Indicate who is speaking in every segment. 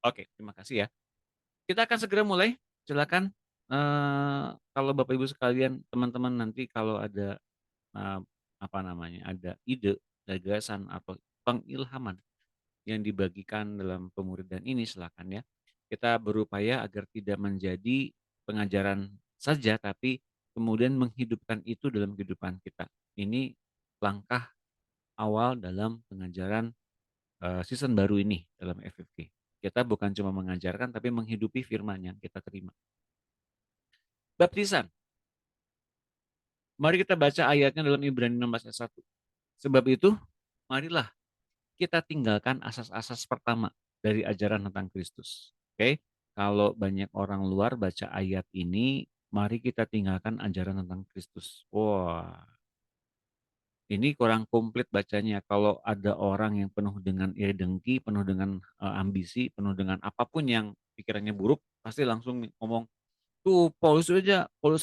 Speaker 1: Oke, terima kasih ya. Kita akan segera mulai, silakan, kalau Bapak Ibu sekalian, teman-teman nanti kalau ada, eee, apa namanya, ada ide, gagasan, atau pengilhaman yang dibagikan dalam pemuridan ini silakan ya. Kita berupaya agar tidak menjadi pengajaran saja, tapi kemudian menghidupkan itu dalam kehidupan kita. Ini langkah awal dalam pengajaran, season baru ini dalam FFG. Kita bukan cuma mengajarkan, tapi menghidupi firman yang kita terima. Baptisan, mari kita baca ayatnya dalam Ibrani 16 ayat 1. Sebab itu, marilah kita tinggalkan asas-asas pertama dari ajaran tentang Kristus. Oke, kalau banyak orang luar baca ayat ini, mari kita tinggalkan ajaran tentang Kristus. Wah, ini kurang komplit bacanya. Kalau ada orang yang penuh dengan iri dengki, penuh dengan ambisi, penuh dengan apapun yang pikirannya buruk, pasti langsung ngomong, tuh Paulus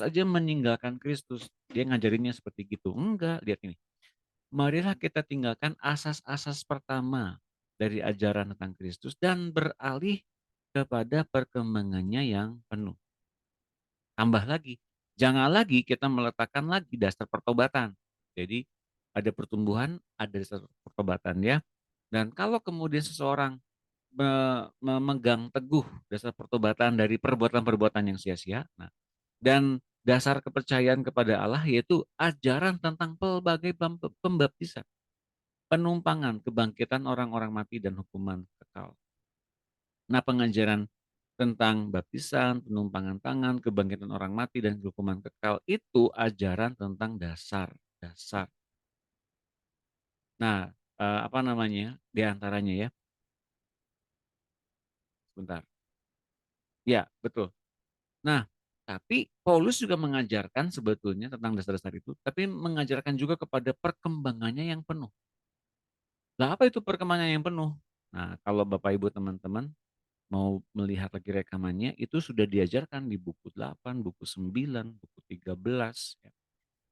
Speaker 1: aja meninggalkan Kristus. Dia ngajarinnya seperti gitu. Enggak, lihat ini. Marilah kita tinggalkan asas-asas pertama dari ajaran tentang Kristus dan beralih kepada perkembangannya yang penuh. Tambah lagi, jangan lagi kita meletakkan lagi dasar pertobatan. Jadi ada pertumbuhan, ada dasar pertobatan ya. Dan kalau kemudian seseorang memegang teguh dasar pertobatan dari perbuatan-perbuatan yang sia-sia, nah, dan dasar kepercayaan kepada Allah yaitu ajaran tentang pelbagai pembaptisan, penumpangan, kebangkitan orang-orang mati dan hukuman kekal. Nah, pengajaran tentang baptisan, penumpangan tangan, kebangkitan orang mati dan hukuman kekal itu ajaran tentang dasar-dasar. Nah, apa namanya, di antaranya ya, sebentar. Ya, betul. Nah, tapi Paulus juga mengajarkan sebetulnya tentang dasar-dasar itu, tapi mengajarkan juga kepada perkembangannya yang penuh. Lah apa itu perkembangannya yang penuh? Nah, kalau Bapak Ibu teman-teman mau melihat lagi rekamannya, itu sudah diajarkan di buku 8, buku 9, buku 13 ya.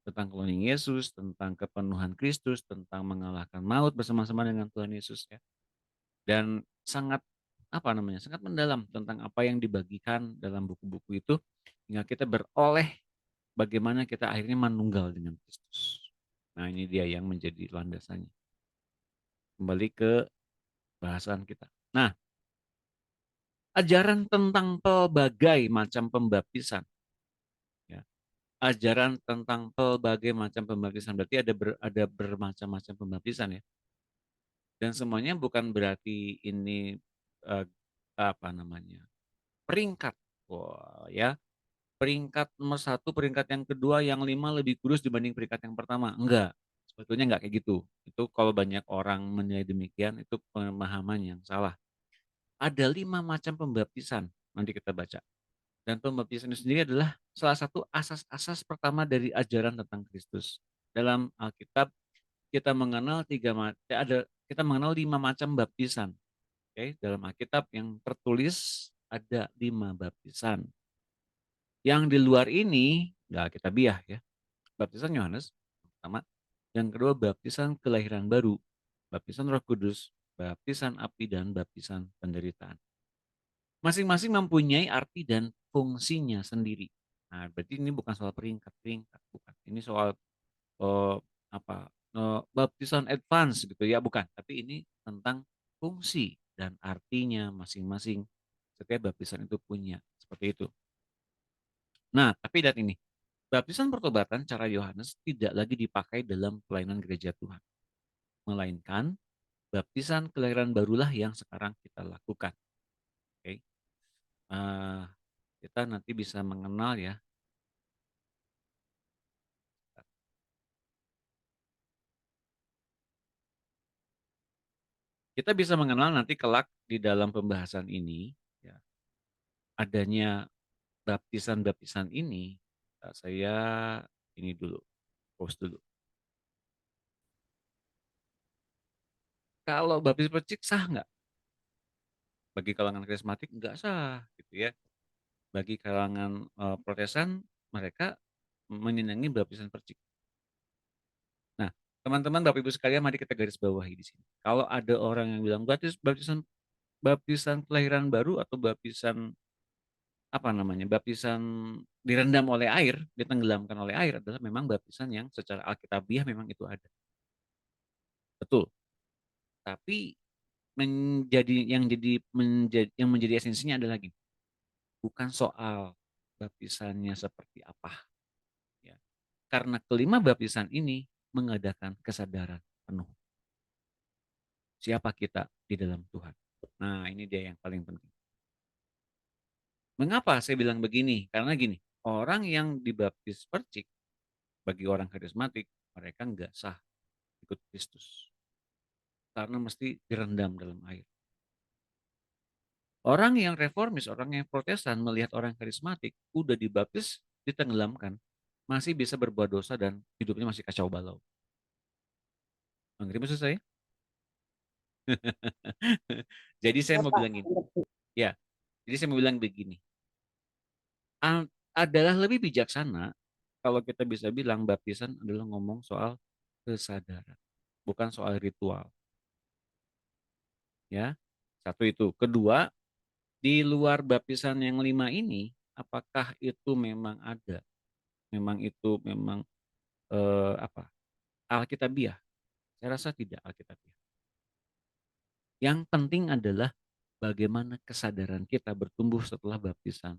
Speaker 1: Tentang cloning Yesus, tentang kepenuhan Kristus, tentang mengalahkan maut bersama-sama dengan Tuhan Yesus ya. Dan sangat, apa namanya, sangat mendalam tentang apa yang dibagikan dalam buku-buku itu, hingga kita beroleh bagaimana kita akhirnya manunggal dengan Kristus. Nah, ini dia yang menjadi landasannya. Kembali ke bahasan kita. Nah, ajaran tentang pelbagai macam pembaptisan ya. Ajaran tentang pelbagai macam pembaptisan berarti ada bermacam-macam pembaptisan ya. Dan semuanya bukan berarti ini eh, apa namanya? Peringkat. Wah, ya. Peringkat nomor satu, peringkat yang kedua, yang lima lebih kurus dibanding peringkat yang pertama. Enggak. Sebetulnya enggak kayak gitu. Itu kalau banyak orang menilai demikian, itu pemahaman yang salah. Ada 5 macam pembaptisan, nanti kita baca. Dan pembaptisan itu sendiri adalah salah satu asas-asas pertama dari ajaran tentang Kristus. Dalam Alkitab kita mengenal kita mengenal 5 macam baptisan. Oke, dalam Alkitab yang tertulis ada 5 baptisan. Yang di luar ini nggak kita biah ya. Baptisan Yohanes pertama, yang kedua baptisan kelahiran baru, baptisan Roh Kudus, baptisan api dan baptisan penderitaan. Masing-masing mempunyai arti dan fungsinya sendiri. Nah, berarti ini bukan soal peringkat-peringkat, bukan. Ini soal eh, baptisan advance gitu ya, bukan. Tapi ini tentang fungsi dan artinya masing-masing. Setiap baptisan itu punya seperti itu. Nah, tapi lihat ini, baptisan pertobatan cara Yohanes tidak lagi dipakai dalam pelayanan gereja Tuhan, melainkan baptisan kelahiran barulah yang sekarang kita lakukan. Oke, eh, kita nanti bisa mengenal ya. Kita bisa mengenal nanti kelak di dalam pembahasan ini, ya, adanya baptisan-baptisan ini. Saya ini dulu, pause dulu. Kalau baptis percik sah nggak? Bagi kalangan karismatik nggak sah, gitu ya. Bagi kalangan Protestan, mereka menyenangi baptisan percik. Nah, teman-teman, Bapak Ibu sekalian, mari kita garis bawahi di sini. Kalau ada orang yang bilang baptisan baptisan kelahiran baru atau baptisan apa namanya, baptisan direndam oleh air, ditenggelamkan oleh air adalah memang baptisan yang secara alkitabiah memang itu ada. Betul. Tapi yang menjadi esensinya adalah gini, bukan soal baptisannya seperti apa, ya. Karena kelima baptisan ini mengadakan kesadaran penuh siapa kita di dalam Tuhan. Nah, ini dia yang paling penting. Mengapa saya bilang begini? Karena gini, orang yang dibaptis percik bagi orang karismatik, mereka nggak sah ikut Kristus. Karena mesti direndam dalam air. Orang yang reformis, orang yang protesan melihat orang karismatik, udah dibaptis, ditenggelamkan. Masih bisa berbuat dosa dan hidupnya masih kacau balau. Mengerti maksud saya? Jadi saya
Speaker 2: Ya,
Speaker 1: mau
Speaker 2: Pak.
Speaker 1: bilang gini. Ya, jadi saya mau bilang begini. Adalah lebih bijaksana kalau kita bisa bilang baptisan adalah ngomong soal kesadaran, bukan soal ritual. Ya, satu itu. Kedua, di luar baptisan yang lima ini, apakah itu memang ada? Memang itu memang apa? Alkitabiah? Saya rasa tidak alkitabiah. Yang penting adalah bagaimana kesadaran kita bertumbuh setelah baptisan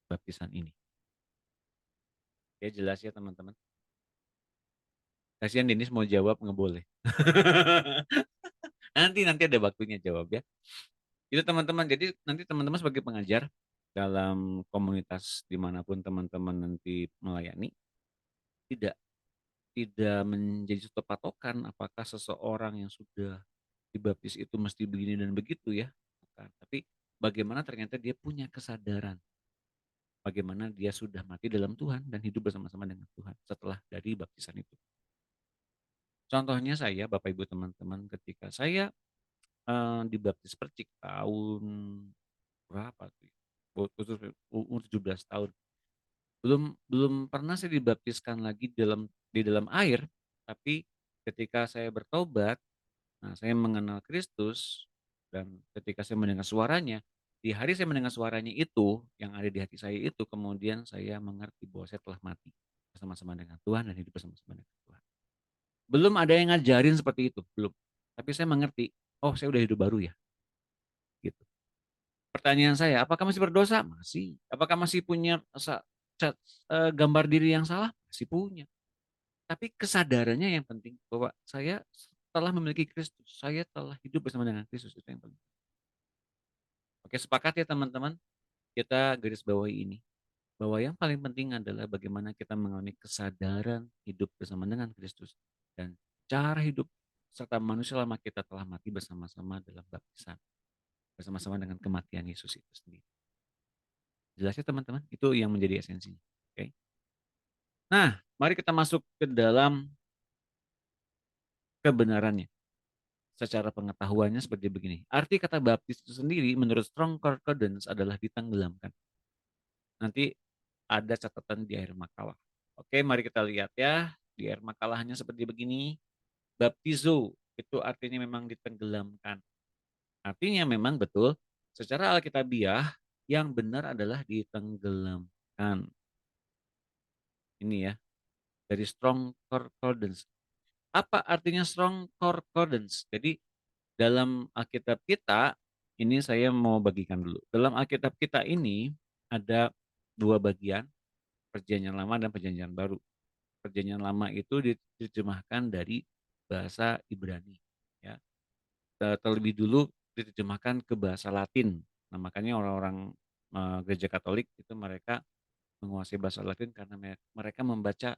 Speaker 1: baptisan ini. Ya jelas ya teman-teman. Kasihan Denis mau jawab nggak boleh. nanti ada waktunya jawab ya. Itu teman-teman. Jadi nanti teman-teman sebagai pengajar dalam komunitas dimanapun teman-teman nanti melayani, tidak tidak menjadi suatu patokan apakah seseorang yang sudah dibaptis itu mesti begini dan begitu ya. Bukan. Tapi bagaimana ternyata dia punya kesadaran. Bagaimana dia sudah mati dalam Tuhan dan hidup bersama-sama dengan Tuhan setelah dari baptisan itu. Contohnya saya, Bapak Ibu teman-teman, ketika saya dibaptis percik tahun berapa tuh? Umur 17 tahun. Belum belum pernah saya dibaptiskan lagi di dalam air, tapi ketika saya bertobat, nah saya mengenal Kristus dan ketika saya mendengar suaranya, di hari saya mendengar suaranya itu, yang ada di hati saya itu, kemudian saya mengerti bahwa saya telah mati bersama-sama dengan Tuhan dan hidup bersama-sama dengan Tuhan. Belum ada yang ngajarin seperti itu, belum. Tapi saya mengerti, oh saya udah hidup baru ya, gitu. Pertanyaan saya, apakah masih berdosa? Masih. Apakah masih punya gambar diri yang salah? Masih punya. Tapi kesadarannya yang penting bahwa saya telah memiliki Kristus, saya telah hidup bersama dengan Kristus, itu yang penting. Oke, sepakat ya teman-teman, kita garis bawahi ini. Bahwa yang paling penting adalah bagaimana kita mengalami kesadaran hidup bersama dengan Kristus. Dan cara hidup serta manusia lama kita telah mati bersama-sama dalam baptisan. Bersama-sama dengan kematian Yesus itu sendiri. Jelas ya teman-teman? Itu yang menjadi esensinya. Oke. Nah, mari kita masuk ke dalam kebenarannya. Secara pengetahuannya seperti begini. Arti kata baptis itu sendiri menurut Strong Concordance adalah ditenggelamkan. Nanti ada catatan di akhir makalah. Oke, mari kita lihat ya. Di akhir makalahnya seperti begini. Baptizo itu artinya memang ditenggelamkan. Artinya memang betul secara alkitabiah yang benar adalah ditenggelamkan. Ini ya, dari Strong Concordance. Apa artinya Strong Concordance? Jadi dalam Alkitab kita, ini saya mau bagikan dulu. Dalam Alkitab kita ini ada dua bagian, Perjanjian Lama dan Perjanjian Baru. Perjanjian Lama itu diterjemahkan dari bahasa Ibrani. Ya. Terlebih dulu diterjemahkan ke bahasa Latin. Nah, makanya orang-orang gereja Katolik itu mereka menguasai bahasa Latin karena mereka membaca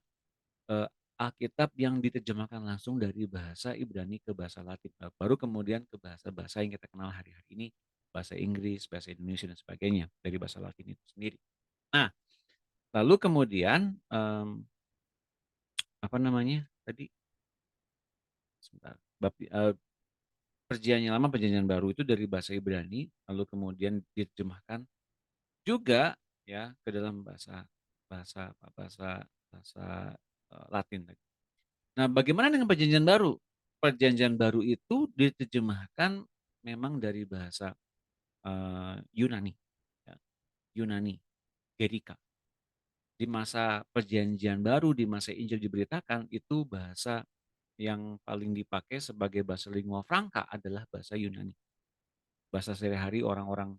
Speaker 1: eh, Alkitab yang diterjemahkan langsung dari bahasa Ibrani ke bahasa Latin. Baru kemudian ke bahasa-bahasa yang kita kenal hari-hari ini, bahasa Inggris, bahasa Indonesia dan sebagainya dari bahasa Latin itu sendiri. Nah, lalu kemudian apa namanya tadi? Sebentar. Perjanjian Lama, Perjanjian Baru itu dari bahasa Ibrani, lalu kemudian diterjemahkan juga ya ke dalam bahasa bahasa bahasa bahasa Latin. Nah, bagaimana dengan Perjanjian Baru? Perjanjian Baru itu diterjemahkan memang dari bahasa. Yunani, ya, Yunani, Gerika. Di masa Perjanjian Baru, di masa Injil diberitakan, itu bahasa yang paling dipakai sebagai bahasa lingua franca adalah bahasa Yunani. Bahasa sehari-hari orang-orang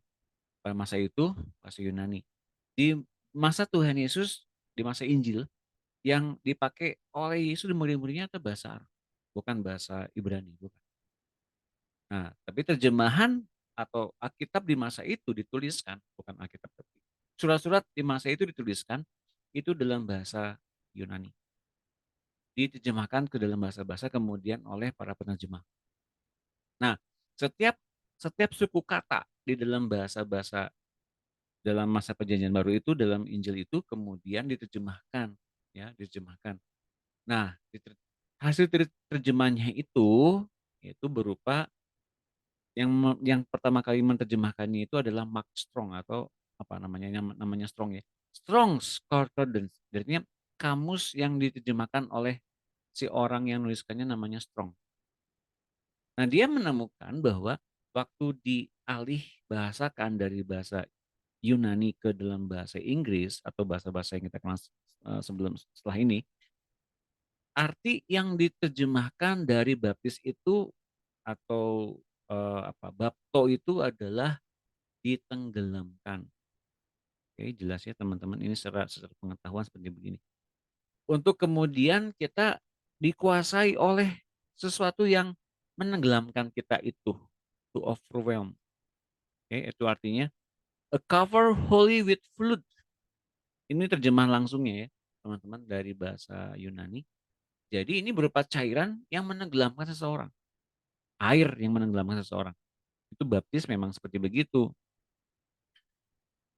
Speaker 1: pada masa itu bahasa Yunani. Di masa Tuhan Yesus, di masa Injil, yang dipakai oleh Yesus di murid-muridnya itu bahasa Arab, bukan bahasa Ibrani. Bukan. Nah, tapi terjemahan atau Alkitab di masa itu dituliskan, bukan Alkitab, tapi surat-surat di masa itu dituliskan itu dalam bahasa Yunani. Diterjemahkan ke dalam bahasa-bahasa kemudian oleh para penerjemah. Nah, setiap setiap suku kata di dalam bahasa-bahasa dalam masa Perjanjian Baru itu dalam Injil itu kemudian diterjemahkan, ya, diterjemahkan. Nah, hasil terjemahnya itu berupa yang pertama kali menerjemahkannya itu adalah Mark Strong atau apa namanya Strong ya. Strong's Concordance. Artinya kamus yang diterjemahkan oleh si orang yang nuliskannya namanya Strong. Nah, dia menemukan bahwa waktu dialih bahasakan dari bahasa Yunani ke dalam bahasa Inggris atau bahasa-bahasa yang kita kenal setelah ini, arti yang diterjemahkan dari baptis itu atau bapto itu adalah ditenggelamkan. Oke, jelas ya teman-teman, ini secara pengetahuan seperti begini. Untuk kemudian kita dikuasai oleh sesuatu yang menenggelamkan kita itu, to overwhelm. Oke, itu artinya a cover wholly with flood. Ini terjemahan langsungnya ya, teman-teman, dari bahasa Yunani. Jadi ini berupa cairan yang menenggelamkan seseorang, air yang menenggelamkan seseorang. Itu baptis memang seperti begitu.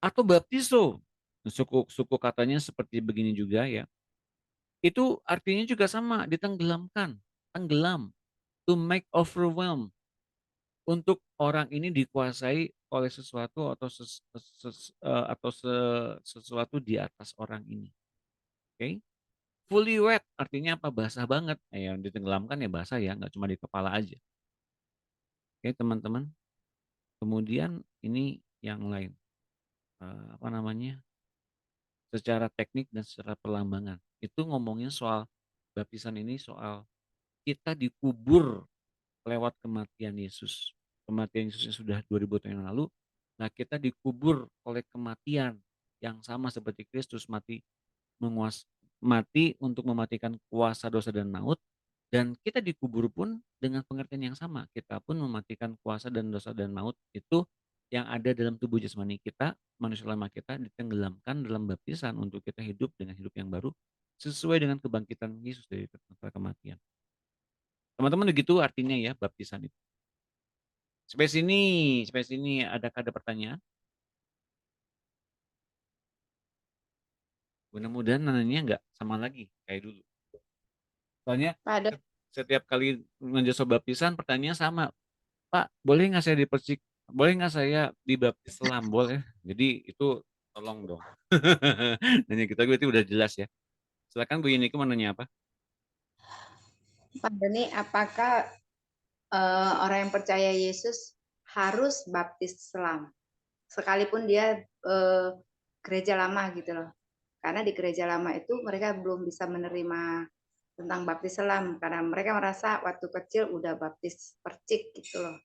Speaker 1: Atau baptiso, suku katanya seperti begini juga ya. Itu artinya juga sama, ditenggelamkan, tenggelam, to make overwhelm. Untuk orang ini dikuasai oleh sesuatu atau sesuatu di atas orang ini. Oke? Okay? Fully wet artinya apa? Basah banget. Yang ditenggelamkan ya basah ya, nggak cuma di kepala aja. Oke, okay, teman-teman. Kemudian ini yang lain. Apa namanya? Secara teknik dan secara perlambangan. Itu ngomongin soal baptisan ini soal kita dikubur lewat kematian Yesus. Kematian Yesus yang sudah 2000 tahun yang lalu. Nah, kita dikubur oleh kematian yang sama seperti Kristus mati untuk mematikan kuasa dosa dan maut, dan kita dikubur pun dengan pengertian yang sama. Kita pun mematikan kuasa dan dosa dan maut itu yang ada dalam tubuh jasmani kita, manusia lama kita ditenggelamkan dalam baptisan untuk kita hidup dengan hidup yang baru sesuai dengan kebangkitan Yesus dari kematian. Teman-teman begitu artinya ya baptisan itu. Sampai sini adakah ada pertanyaan? Mudah-mudahan nanya nggak sama lagi kayak dulu. Soalnya
Speaker 2: Pak,
Speaker 1: setiap kali menjadi baptisan pertanyaan sama, Pak, boleh nggak saya dipercik? Boleh nggak saya dibaptis selam? Boleh. Jadi itu tolong dong. Nanya kita berarti udah jelas ya. Silakan Bu Yunike mau nanya apa?
Speaker 2: Pak Dani, apakah orang yang percaya Yesus harus baptis selam, sekalipun dia gereja lama gitu loh? Karena di gereja lama itu mereka belum bisa menerima tentang baptis selam karena mereka merasa waktu kecil udah baptis percik gitu loh.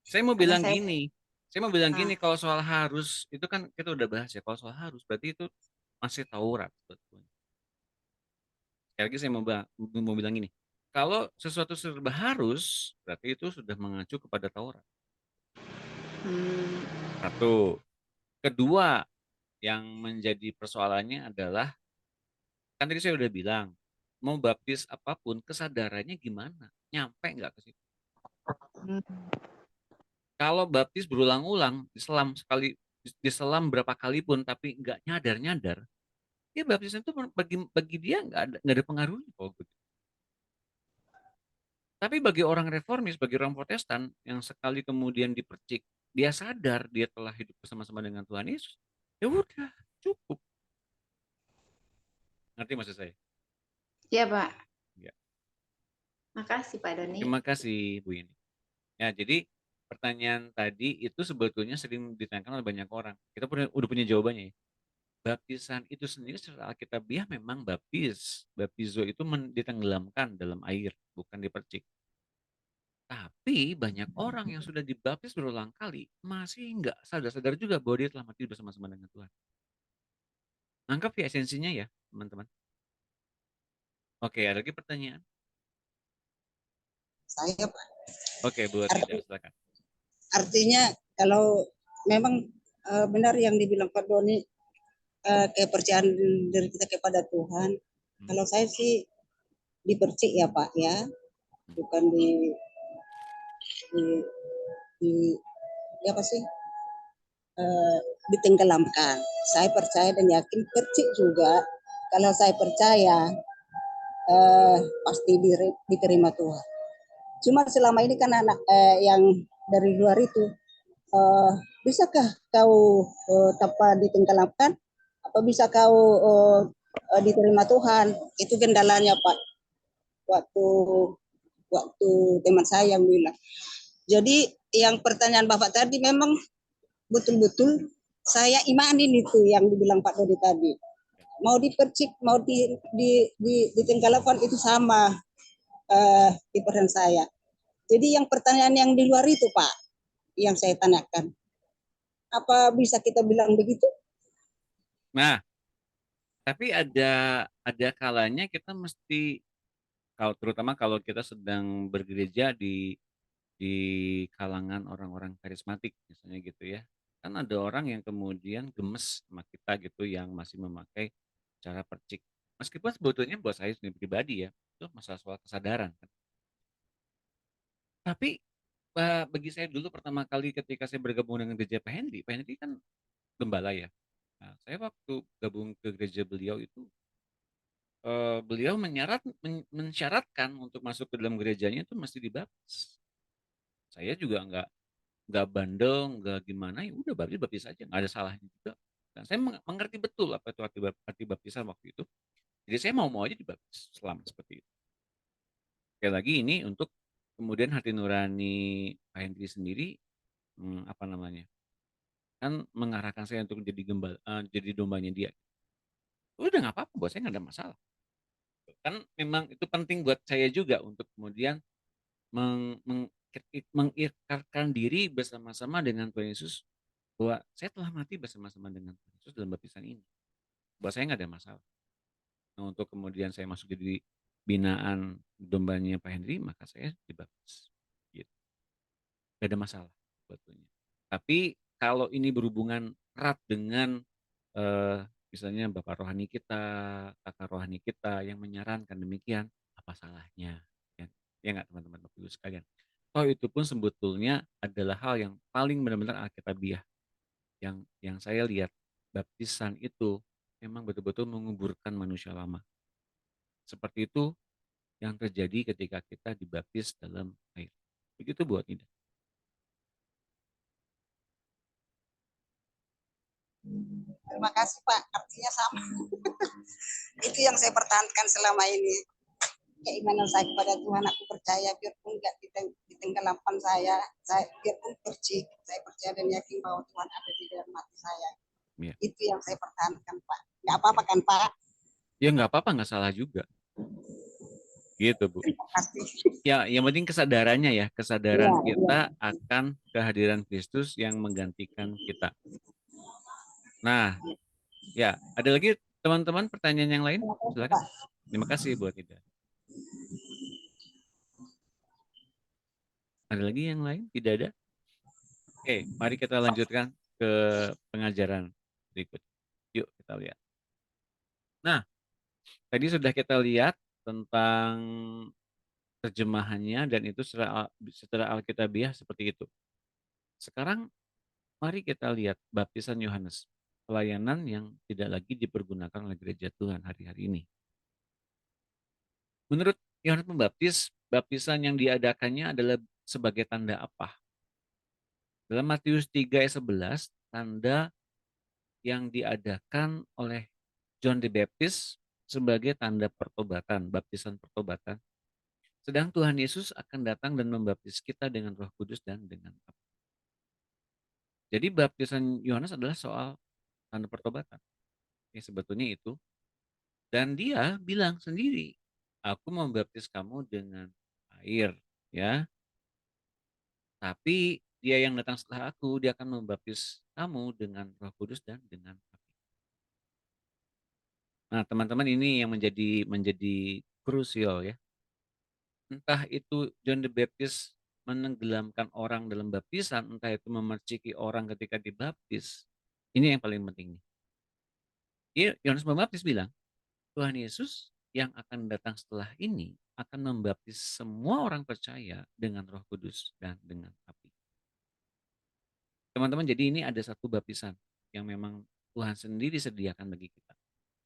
Speaker 1: Saya mau
Speaker 2: Karena
Speaker 1: bilang
Speaker 2: saya
Speaker 1: gini. Saya mau bilang
Speaker 2: ah,
Speaker 1: gini, kalau soal harus itu kan kita udah bahas ya. Kalau soal harus berarti itu masih Taurat sebetulnya. Sekali lagi saya mau bilang gini. Kalau sesuatu serba harus, berarti itu sudah mengacu kepada Taurat.
Speaker 2: hmm,
Speaker 1: Satu. Kedua, yang menjadi persoalannya adalah, kan tadi saya udah bilang, mau baptis apapun, kesadarannya gimana? Nyampe nggak ke situ?
Speaker 2: hmm,
Speaker 1: Kalau baptis berulang-ulang, diselam berapa kali pun, tapi nggak nyadar-nyadar, ya baptisan itu bagi bagi dia nggak ada pengaruhnya kalau begitu. Tapi bagi orang reformis, bagi orang Protestan yang sekali kemudian dipercik, dia sadar dia telah hidup bersama-sama dengan Tuhan Yesus, ya udah cukup. Ngerti maksud saya?
Speaker 2: ya Pak.
Speaker 1: Ya.
Speaker 2: Makasih Pak Dani.
Speaker 1: Terima kasih Bu Yeni. Ya, jadi pertanyaan tadi itu sebetulnya sering ditanyakan oleh banyak orang. Kita udah punya jawabannya ya. Baptisan itu sendiri secara alkitabiah memang baptizo itu ditenggelamkan dalam air, bukan dipercik. Tapi banyak orang yang sudah dibaptis berulang kali masih nggak sadar-sadar juga bahwa dia telah mati bersama-sama dengan Tuhan. Nangkep ya esensinya ya, teman-teman. Oke, ada lagi pertanyaan?
Speaker 3: Saya
Speaker 1: Oke, Bu Rida, silakan.
Speaker 3: artinya kalau memang benar yang dibilang Pak Doni, kepercayaan diri kita kepada Tuhan. Kalau saya sih dipercik ya Pak ya, bukan di, di, di apa sih, ditenggelamkan. Saya percaya dan yakin percik juga. Kalau saya percaya pasti diterima Tuhan. Cuma selama ini kan anak yang dari luar itu, uh, bisakah kau tanpa ditenggelamkan? Apa bisa kau diterima Tuhan? Itu kendalanya Pak. Waktu waktu teman saya yang bilang. Jadi yang pertanyaan Bapak tadi memang betul-betul saya imanin itu yang dibilang Pak Dodi tadi. Mau dipercik, mau ditenggelamkan itu sama di peran saya. Jadi yang pertanyaan yang di luar itu Pak, yang saya tanyakan, apa bisa kita bilang begitu?
Speaker 1: Nah, tapi ada kalanya kita mesti, terutama kalau kita sedang bergereja di kalangan orang-orang karismatik misalnya gitu ya. Kan ada orang yang kemudian gemes sama kita gitu yang masih memakai cara percik. Meskipun sebetulnya buat saya sendiri pribadi ya, itu masalah soal kesadaran kan. Tapi bagi saya dulu pertama kali ketika saya bergabung dengan gereja Pak Henry kan gembala ya. Nah, saya waktu gabung ke gereja beliau itu, beliau mensyaratkan untuk masuk ke dalam gerejanya itu mesti dibaptis. Saya juga nggak bandel, nggak gimana, ya udah baptis aja, nggak ada salahnya juga. Dan saya mengerti betul apa itu arti baptisan waktu itu. Jadi saya mau aja dibaptis selama seperti itu. Sekali lagi ini untuk kemudian hati nurani Pak Hendri sendiri, apa namanya, kan mengarahkan saya untuk jadi jadi dombanya dia. Udah nggak apa-apa, buat saya nggak ada masalah. Kan memang itu penting buat saya juga untuk kemudian meng, meng, mengikrarkan diri bersama-sama dengan Tuhan Yesus bahwa saya telah mati bersama-sama dengan Tuhan Yesus dalam baptisan ini. Buat saya nggak ada masalah. Nah, untuk kemudian saya masuk jadi binaan dombanya Pak Henry, maka saya dibaptis. Gitu. Gak ada masalah sebetulnya. Tapi kalau ini berhubungan erat dengan misalnya Bapak rohani kita, kakak rohani kita yang menyarankan demikian, apa salahnya? Ya nggak teman-teman Bapak Ibu sekalian. Oh itu pun sebetulnya adalah hal yang paling benar-benar alkitabiah. Yang saya lihat baptisan itu memang betul-betul menguburkan manusia lama. Seperti itu yang terjadi ketika kita dibaptis dalam air. Begitu buat Ida.
Speaker 3: Terima kasih Pak, artinya sama. Itu yang saya pertahankan selama ini. Keimanan saya kepada Tuhan, aku percaya biarpun nggak ditenggelamkan saya biarpun percik, saya percaya dan yakin bahwa Tuhan ada di dalam hati saya. Ya. Itu yang saya pertahankan Pak. Nggak apa-apa kan Pak?
Speaker 1: Ya nggak apa-apa, nggak salah juga. Gitu Bu. Ya, yang penting kesadarannya ya, kesadaran kita akan kehadiran Kristus yang menggantikan kita. Nah, ya ada lagi teman-teman pertanyaan yang lain? Silakan. Terima kasih buat Ida. Ada lagi yang lain? Tidak ada? Oke, mari kita lanjutkan ke pengajaran berikut. Yuk kita lihat. Nah, tadi sudah kita lihat tentang terjemahannya dan itu secara alkitabiah seperti itu. Sekarang mari kita lihat baptisan Yohanes, pelayanan yang tidak lagi dipergunakan oleh gereja Tuhan hari-hari ini. Menurut Yohanes Pembaptis, baptisan yang diadakannya adalah sebagai tanda apa? Dalam Matius 3 ayat 11, tanda yang diadakan oleh John the Baptist sebagai tanda pertobatan, baptisan pertobatan. Sedang Tuhan Yesus akan datang dan membaptis kita dengan Roh Kudus dan dengan api. Jadi baptisan Yohanes adalah soal tanda pertobatan. Ya, sebetulnya itu. Dan dia bilang sendiri, aku membaptis kamu dengan air, ya. Tapi dia yang datang setelah aku, dia akan membaptis kamu dengan Roh Kudus dan dengan api. Nah, teman-teman, ini yang menjadi krusial ya. Entah itu John the Baptist menenggelamkan orang dalam baptisan, entah itu memerciki orang ketika dibaptis. Ini yang paling penting. Yohanes Pembaptis bilang, Tuhan Yesus yang akan datang setelah ini akan membaptis semua orang percaya dengan Roh Kudus dan dengan api. Teman-teman, jadi ini ada satu baptisan yang memang Tuhan sendiri sediakan bagi kita.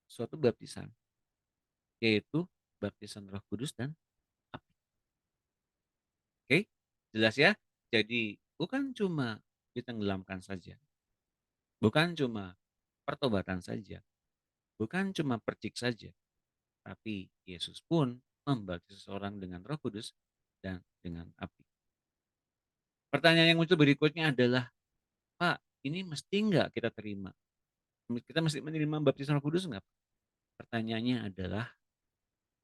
Speaker 1: Suatu baptisan, yaitu baptisan Roh Kudus dan api. Oke, jelas ya? Jadi bukan cuma ditenggelamkan saja, bukan cuma pertobatan saja, bukan cuma percik saja, tapi Yesus pun membaptis seseorang dengan Roh Kudus dan dengan api. Pertanyaan yang muncul berikutnya adalah, Pak, ini mesti nggak kita terima? Kita mesti menerima baptisan Roh Kudus nggak? Pertanyaannya adalah,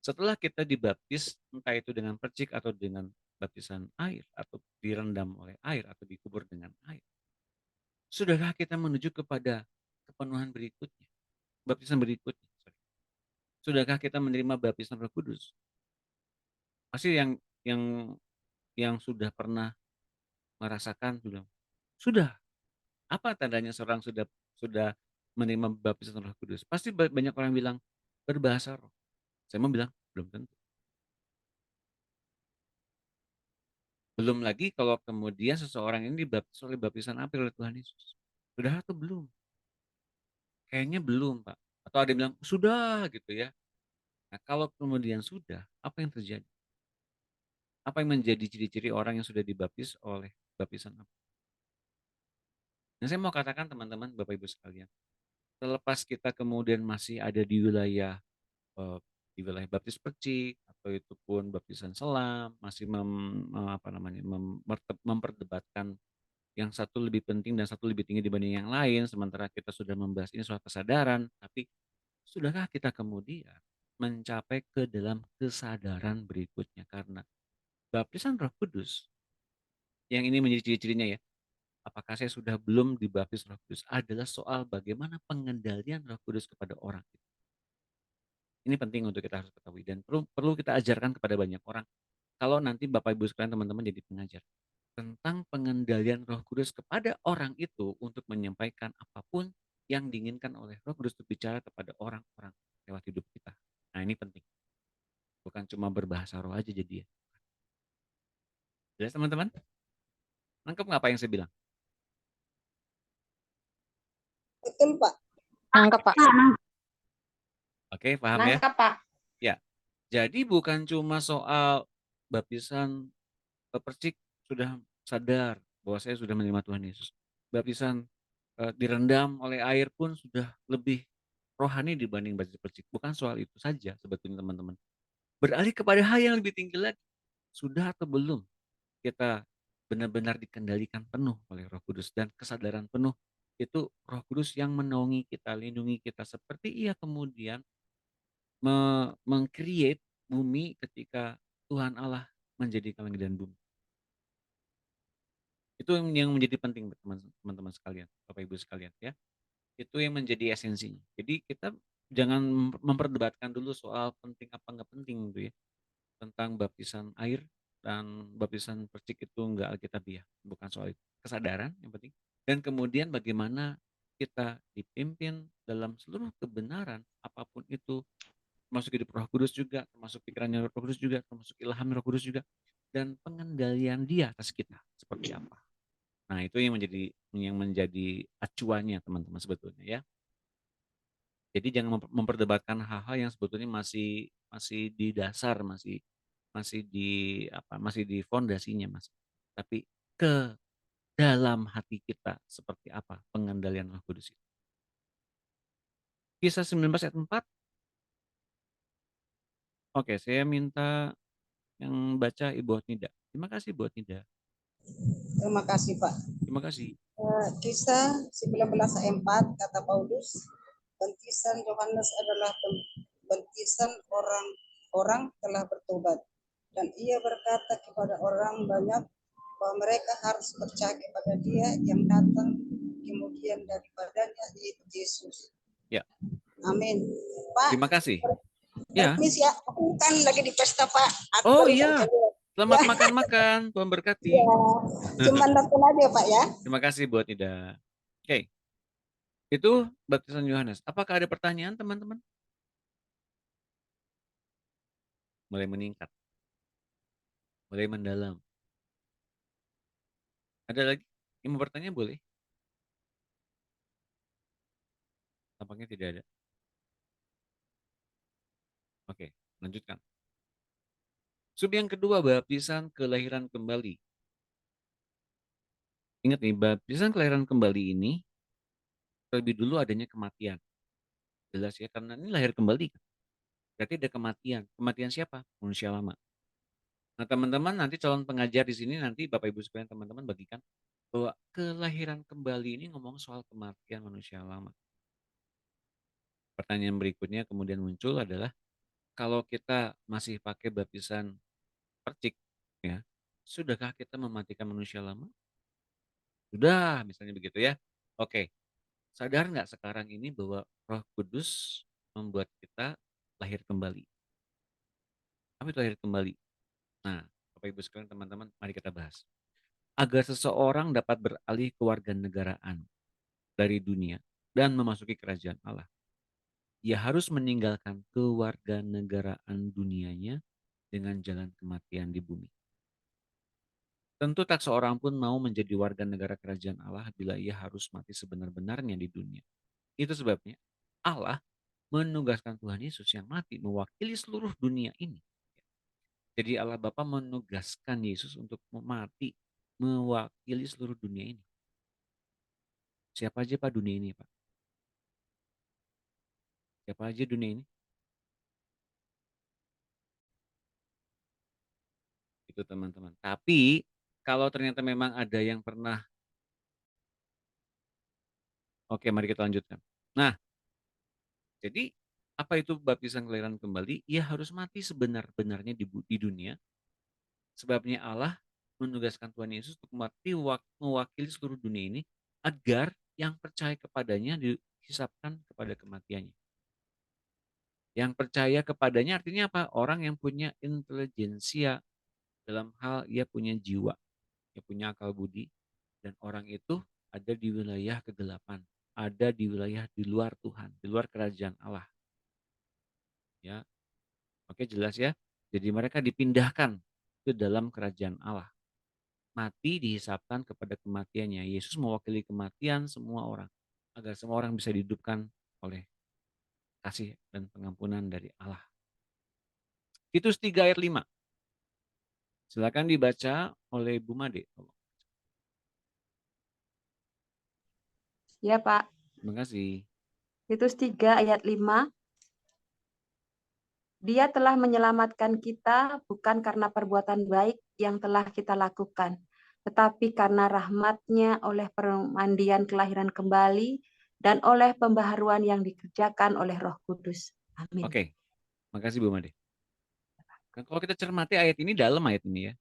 Speaker 1: setelah kita dibaptis, entah itu dengan percik atau dengan baptisan air, atau direndam oleh air, atau dikubur dengan air, sudahkah kita menuju kepada kepenuhan berikutnya, baptisan berikutnya? Sudahkah kita menerima baptisan Roh Kudus? Pasti yang yang sudah pernah merasakan bilang, sudah. Apa tandanya seorang sudah menerima baptisan Roh Kudus? Pasti banyak orang bilang berbahasa roh. Saya mau bilang belum tentu. Belum lagi kalau kemudian seseorang ini dibaptis oleh baptisan api oleh Tuhan Yesus. Sudah atau belum? Kayaknya belum, Pak. Atau ada yang bilang sudah gitu ya. Nah, kalau kemudian sudah, apa yang terjadi? Apa yang menjadi ciri-ciri orang yang sudah dibaptis oleh baptisan api? Nah, saya mau katakan teman-teman, Bapak Ibu sekalian, terlepas kita kemudian masih ada eh, di wilayah baptis percik atau itu pun baptisan selam, masih memperdebatkan yang satu lebih penting dan satu lebih tinggi dibanding yang lain, sementara kita sudah membahas ini soal kesadaran, tapi sudahkah kita kemudian mencapai ke dalam kesadaran berikutnya? Karena baptisan Roh Kudus yang ini menjadi ciri-cirinya ya, apakah saya sudah belum dibaptis Roh Kudus, adalah soal bagaimana pengendalian Roh Kudus kepada orang. Ini penting untuk kita harus ketahui dan perlu kita ajarkan kepada banyak orang. Kalau nanti Bapak Ibu sekalian, teman-teman jadi pengajar, tentang pengendalian Roh Kudus kepada orang itu untuk menyampaikan apapun yang diinginkan oleh Roh Kudus untuk bicara kepada orang-orang lewat hidup kita. Nah, ini penting. Bukan cuma berbahasa roh aja jadi ya. Jelas teman-teman? Nangkep nggak apa yang saya bilang?
Speaker 3: Betul, Pak.
Speaker 2: Nangkep, Pak.
Speaker 1: Oke, paham ya?
Speaker 2: Nangkep, Pak.
Speaker 1: Ya. Jadi bukan cuma soal baptisan percik sudah sadar bahwa saya sudah menerima Tuhan Yesus. Baptisan direndam oleh air pun sudah lebih rohani dibanding baptisan percik. Bukan soal itu saja sebetulnya teman-teman. Beralih kepada hal yang lebih tinggi lagi. Sudah atau belum kita benar-benar dikendalikan penuh oleh Roh Kudus dan kesadaran penuh itu Roh Kudus yang menaungi kita, lindungi kita seperti ia kemudian meng-create bumi ketika Tuhan Allah menjadikan langit dan bumi. Itu yang menjadi penting teman-teman sekalian, Bapak Ibu sekalian ya. Itu yang menjadi esensinya. Jadi kita jangan memperdebatkan dulu soal penting apa nggak penting gitu ya. Tentang baptisan air dan baptisan percik itu nggak alkitabiah. Bukan soal itu. Kesadaran yang penting. Dan kemudian bagaimana kita dipimpin dalam seluruh kebenaran apapun itu, termasuk hidup Roh Kudus juga, termasuk pikirannya Roh Kudus juga, termasuk ilham Roh Kudus juga, dan pengendalian Dia atas kita seperti apa. Nah, itu yang menjadi acuannya teman-teman sebetulnya ya. Jadi jangan memperdebatkan hal-hal yang sebetulnya masih di dasar, masih di fondasinya Mas. Tapi ke dalam hati kita seperti apa pengendalian Roh Kudus itu. Kisah 19 ayat 4. Oke, saya minta yang baca Ibu Nida. Terima kasih Ibu Nida.
Speaker 3: Terima kasih, Pak.
Speaker 1: Terima kasih.
Speaker 3: Kisah 19 ayat 4 kata Paulus, bentisan Yohanes adalah bentisan orang-orang telah bertobat. Dan ia berkata kepada orang banyak bahwa mereka harus percaya kepada dia yang datang kemudian daripadanya, yaitu Yesus.
Speaker 1: Ya,
Speaker 3: Amin. Pak,
Speaker 1: terima kasih. Ya.
Speaker 3: permisi ya, aku kan lagi di pesta Pak. Aku
Speaker 1: Oh
Speaker 3: baru
Speaker 1: iya,
Speaker 3: saja lihat.
Speaker 1: selamat
Speaker 3: Ya,
Speaker 1: makan-makan, Tuhan berkati.
Speaker 3: ya. Cuma nonton aja Pak ya.
Speaker 1: Terima kasih buat Ida. Oke, itu baptisan Yohanes. Apakah ada pertanyaan teman-teman? Mulai meningkat, mulai mendalam. Ada lagi yang mau bertanya boleh? Tampaknya tidak ada. Oke, lanjutkan. Sub yang kedua, baptisan kelahiran kembali. Ingat nih, baptisan kelahiran kembali ini terlebih dulu adanya kematian. Jelas ya, karena ini lahir kembali. Berarti ada kematian. Kematian siapa? Manusia lama. Nah, teman-teman nanti calon pengajar di sini nanti Bapak Ibu sekalian teman-teman bagikan bahwa kelahiran kembali ini ngomong soal kematian manusia lama. Pertanyaan berikutnya kemudian muncul adalah kalau kita masih pakai baptisan percik, ya, sudahkah kita mematikan manusia lama? Sudah, misalnya begitu ya. Oke, sadar nggak sekarang ini bahwa Roh Kudus membuat kita lahir kembali? Apa itu lahir kembali? Nah, Bapak Ibu sekalian teman-teman, mari kita bahas. Agar seseorang dapat beralih kewarganegaraan dari dunia dan memasuki kerajaan Allah, ia harus meninggalkan kewarganegaraan dunianya dengan jalan kematian di bumi. Tentu tak seorang pun mau menjadi warga negara kerajaan Allah bila ia harus mati sebenar-benarnya di dunia. Itu sebabnya Allah menugaskan Tuhan Yesus yang mati mewakili seluruh dunia ini. Jadi Allah Bapa menugaskan Yesus untuk mati mewakili seluruh dunia ini. Siapa aja Pak dunia ini Pak? Siapa aja dunia ini? Itu teman-teman. Tapi kalau ternyata memang ada yang pernah, oke mari kita lanjutkan. Nah, jadi apa itu baptisan kelahiran kembali? Ia harus mati sebenar-benarnya di dunia. Sebabnya Allah menugaskan Tuhan Yesus untuk mati mewakili seluruh dunia ini agar yang percaya kepadanya dihisapkan kepada kematiannya. Yang percaya kepadanya artinya apa? Orang yang punya intelijensia dalam hal ia punya jiwa, ia punya akal budi, dan orang itu ada di wilayah kegelapan, ada di wilayah di luar Tuhan, di luar kerajaan Allah. Ya, oke jelas ya. Jadi mereka dipindahkan ke dalam kerajaan Allah. Mati dihisapkan kepada kematiannya. Yesus mewakili kematian semua orang agar semua orang bisa dihidupkan oleh kasih dan pengampunan dari Allah. Titus 3 ayat 5. Silakan dibaca oleh Bu Made.
Speaker 4: Ya, Pak.
Speaker 1: Terima kasih.
Speaker 4: Titus 3 ayat 5. Dia telah menyelamatkan kita bukan karena perbuatan baik yang telah kita lakukan, tetapi karena rahmat-Nya oleh permandian kelahiran kembali dan oleh pembaharuan yang dikerjakan oleh Roh Kudus. Amin.
Speaker 1: Oke, makasih Bu Made. Dan kalau kita cermati ayat ini dalam ayat ini ya,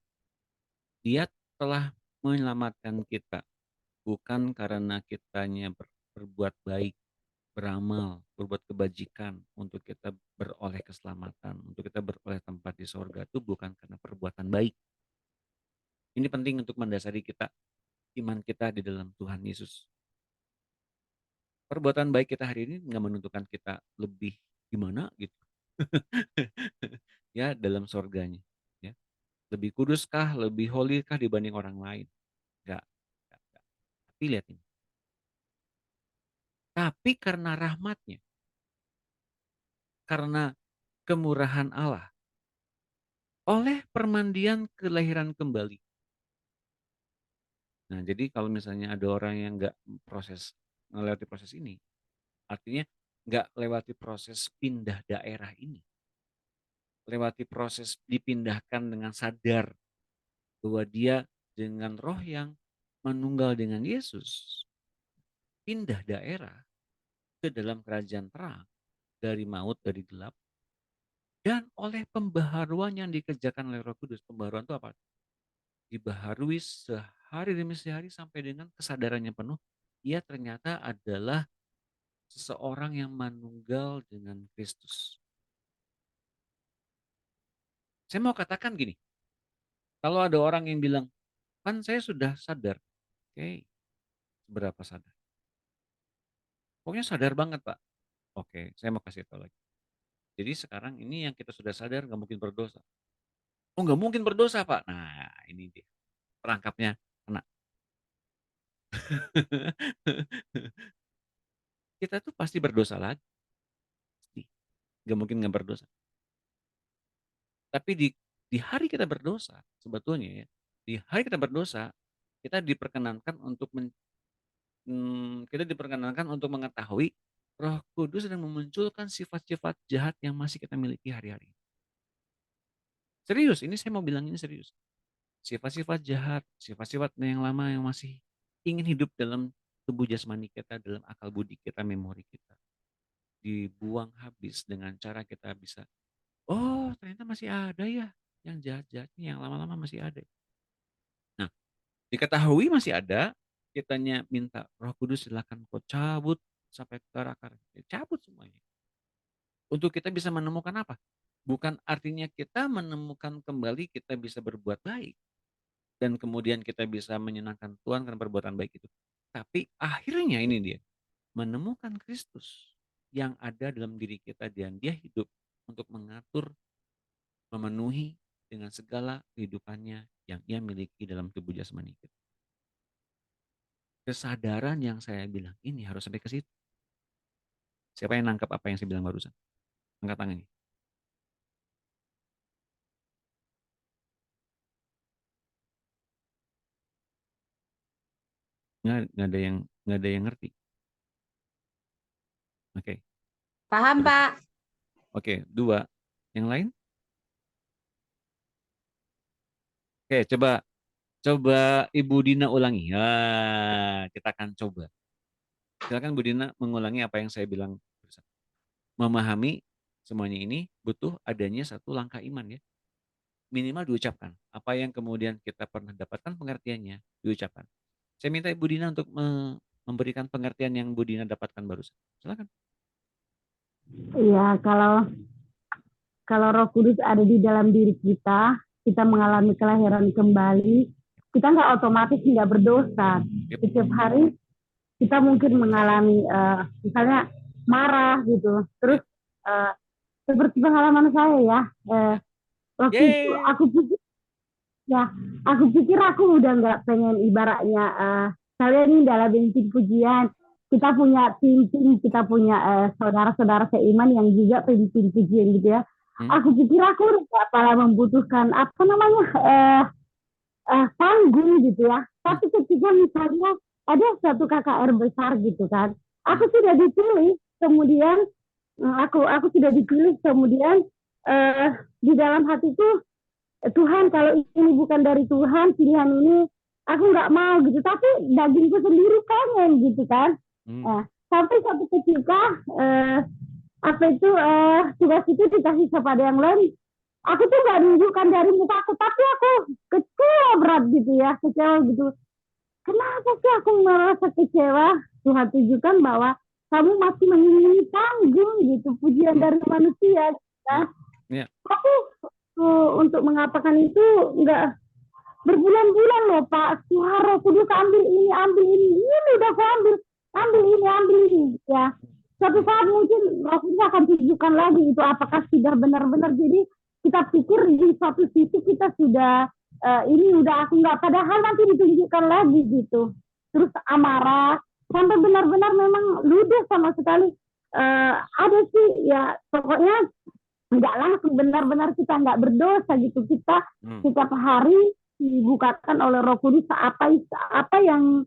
Speaker 1: dia telah menyelamatkan kita bukan karena kitanya berbuat baik, beramal, berbuat kebajikan untuk kita beroleh keselamatan, untuk kita beroleh tempat di sorga itu bukan karena perbuatan baik. Ini penting untuk mendasari kita, iman kita di dalam Tuhan Yesus. Perbuatan baik kita hari ini nggak menentukan kita lebih gimana gitu. Ya dalam sorganya. Ya. Lebih kuduskah, lebih holykah dibanding orang lain? Enggak. Tapi lihat ini. Tapi karena rahmatnya, karena kemurahan Allah, oleh permandian kelahiran kembali. Nah, jadi kalau misalnya ada orang yang nggak melewati proses ini, artinya nggak lewati proses pindah daerah ini, lewati proses dipindahkan dengan sadar bahwa dia dengan roh yang menunggal dengan Yesus, pindah daerah ke dalam kerajaan terang, dari maut, dari gelap, dan oleh pembaharuan yang dikerjakan oleh Roh Kudus. Pembaharuan itu apa? Dibaharui sehari demi sehari sampai dengan kesadarannya penuh, ia ternyata adalah seseorang yang manunggal dengan Kristus. Saya mau katakan gini, kalau ada orang yang bilang, kan saya sudah sadar. Oke, seberapa sadar? Pokoknya sadar banget, Pak. Oke, saya mau kasih tahu lagi. Jadi sekarang ini yang kita sudah sadar nggak mungkin berdosa. Oh, nggak mungkin berdosa, Pak. Nah, ini dia. Perangkapnya kena. Kita tuh pasti berdosa lagi. Nggak mungkin nggak berdosa. Tapi di hari kita berdosa, sebetulnya ya, di hari kita berdosa, kita diperkenankan untuk mengetahui Roh Kudus sedang memunculkan sifat-sifat jahat yang masih kita miliki hari-hari. Serius, ini saya mau bilang ini serius. Sifat-sifat jahat, sifat-sifat yang lama yang masih ingin hidup dalam tubuh jasmani kita, dalam akal budi kita, memori kita, dibuang habis dengan cara kita bisa, oh ternyata masih ada ya yang jahat-jahatnya, yang lama-lama masih ada. Nah, diketahui masih ada, kitanya minta Roh Kudus silakan kau cabut sampai ke akar, cabut semuanya. Untuk kita bisa menemukan apa? Bukan artinya kita menemukan kembali kita bisa berbuat baik dan kemudian kita bisa menyenangkan Tuhan karena perbuatan baik itu. Tapi akhirnya ini dia, menemukan Kristus yang ada dalam diri kita dan dia hidup untuk mengatur, memenuhi dengan segala kehidupannya yang ia miliki dalam tubuh jasmani kita. Kesadaran yang saya bilang ini harus sampai ke situ. Siapa yang nangkap apa yang saya bilang barusan? Angkat tangannya. Nggak ada yang ngerti. Oke.
Speaker 4: Paham,
Speaker 1: Terus.
Speaker 4: Pak.
Speaker 1: Oke, 2. Yang lain? Oke, coba Ibu Dina ulangi. Kita akan coba. Silakan Bu Dina mengulangi apa yang saya bilang. Memahami semuanya ini butuh adanya satu langkah iman ya. Minimal diucapkan. Apa yang kemudian kita pernah dapatkan pengertiannya, diucapkan. Saya minta Ibu Dina untuk memberikan pengertian yang Bu Dina dapatkan barusan. Silakan.
Speaker 5: Iya, kalau Roh Kudus ada di dalam diri kita mengalami kelahiran kembali, kita nggak otomatis nggak berdosa. Setiap hari kita mungkin mengalami misalnya marah gitu. Terus seperti pengalaman saya ya, waktu itu aku pikir aku udah nggak pengen, ibaratnya saya ini dalam bensin pujian. Kita punya tim, kita punya saudara-saudara seiman yang juga pemimpin pujian gitu ya. Aku pikir aku nggak pernah membutuhkan panggung gitu ya. Tapi ketika misalnya ada satu KKR besar gitu kan, aku sudah dipilih, kemudian aku sudah dipilih, kemudian di dalam hatiku, Tuhan kalau ini bukan dari Tuhan, pilihan ini aku nggak mau gitu. Tapi dagingku sendiri pengen gitu kan. Sampai satu ketika tugas itu dikasih kepada yang lain, aku tuh nggak nunjukkan dari muka aku, tapi aku kecewa berat gitu ya, kecewa gitu. Kenapa sih aku merasa kecewa? Tuhan tunjukkan bahwa kamu masih menginginkan panggung gitu, pujian dari manusia ya. Tapi untuk mengatakan itu nggak berbulan-bulan loh Pak. Suara Kudus ambil ini udah aku ambil ini ya. Suatu saat mungkin Rasulullah akan tunjukkan lagi itu apakah sudah benar-benar. Jadi kita pikir di satu sisi kita sudah ini udah aku nggak, padahal nanti ditunjukkan lagi gitu. Terus amarah sampai benar-benar memang ludes sama sekali. Ada sih ya, pokoknya nggak langsung benar-benar kita nggak berdosa gitu. Kita setiap hari dibukakan oleh Roh Kudus apa yang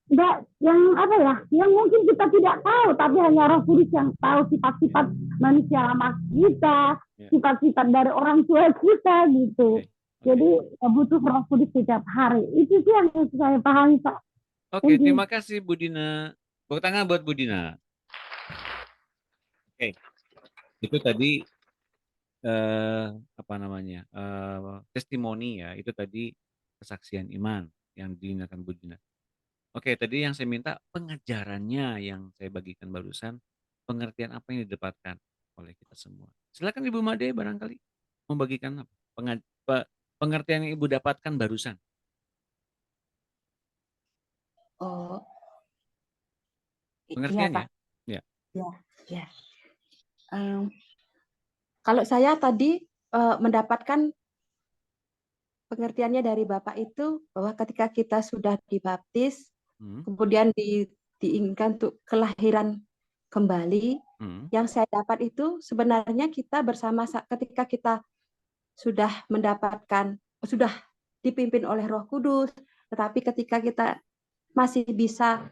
Speaker 5: yang mungkin kita tidak tahu, tapi hanya Roh Kudus yang tahu sifat-sifat manusia lama kita, sifat-sifat dari orang tua kita gitu. Jadi butuh Roh Kudus setiap hari. Itu sih yang saya pahami, Pak.
Speaker 1: Oke,
Speaker 5: Thank you.
Speaker 1: terima kasih Bu Dina. Tepuk tangan buat Bu Dina. Oke, itu tadi apa namanya testimoni ya, itu tadi kesaksian iman yang dinyatakan Bu Dina. Oke, tadi yang saya minta pengajarannya yang saya bagikan barusan, pengertian apa yang didapatkan oleh kita semua. Silakan Ibu Made barangkali membagikan apa pengertian yang Ibu dapatkan barusan.
Speaker 4: Oh, iya
Speaker 1: Pengertiannya?
Speaker 4: Pak.
Speaker 1: Ya.
Speaker 4: Ya. Kalau saya tadi mendapatkan pengertiannya dari Bapak itu bahwa ketika kita sudah dibaptis, kemudian diinginkan untuk kelahiran kembali, yang saya dapat itu sebenarnya kita bersama ketika kita sudah mendapatkan, sudah dipimpin oleh Roh Kudus, tetapi ketika kita masih bisa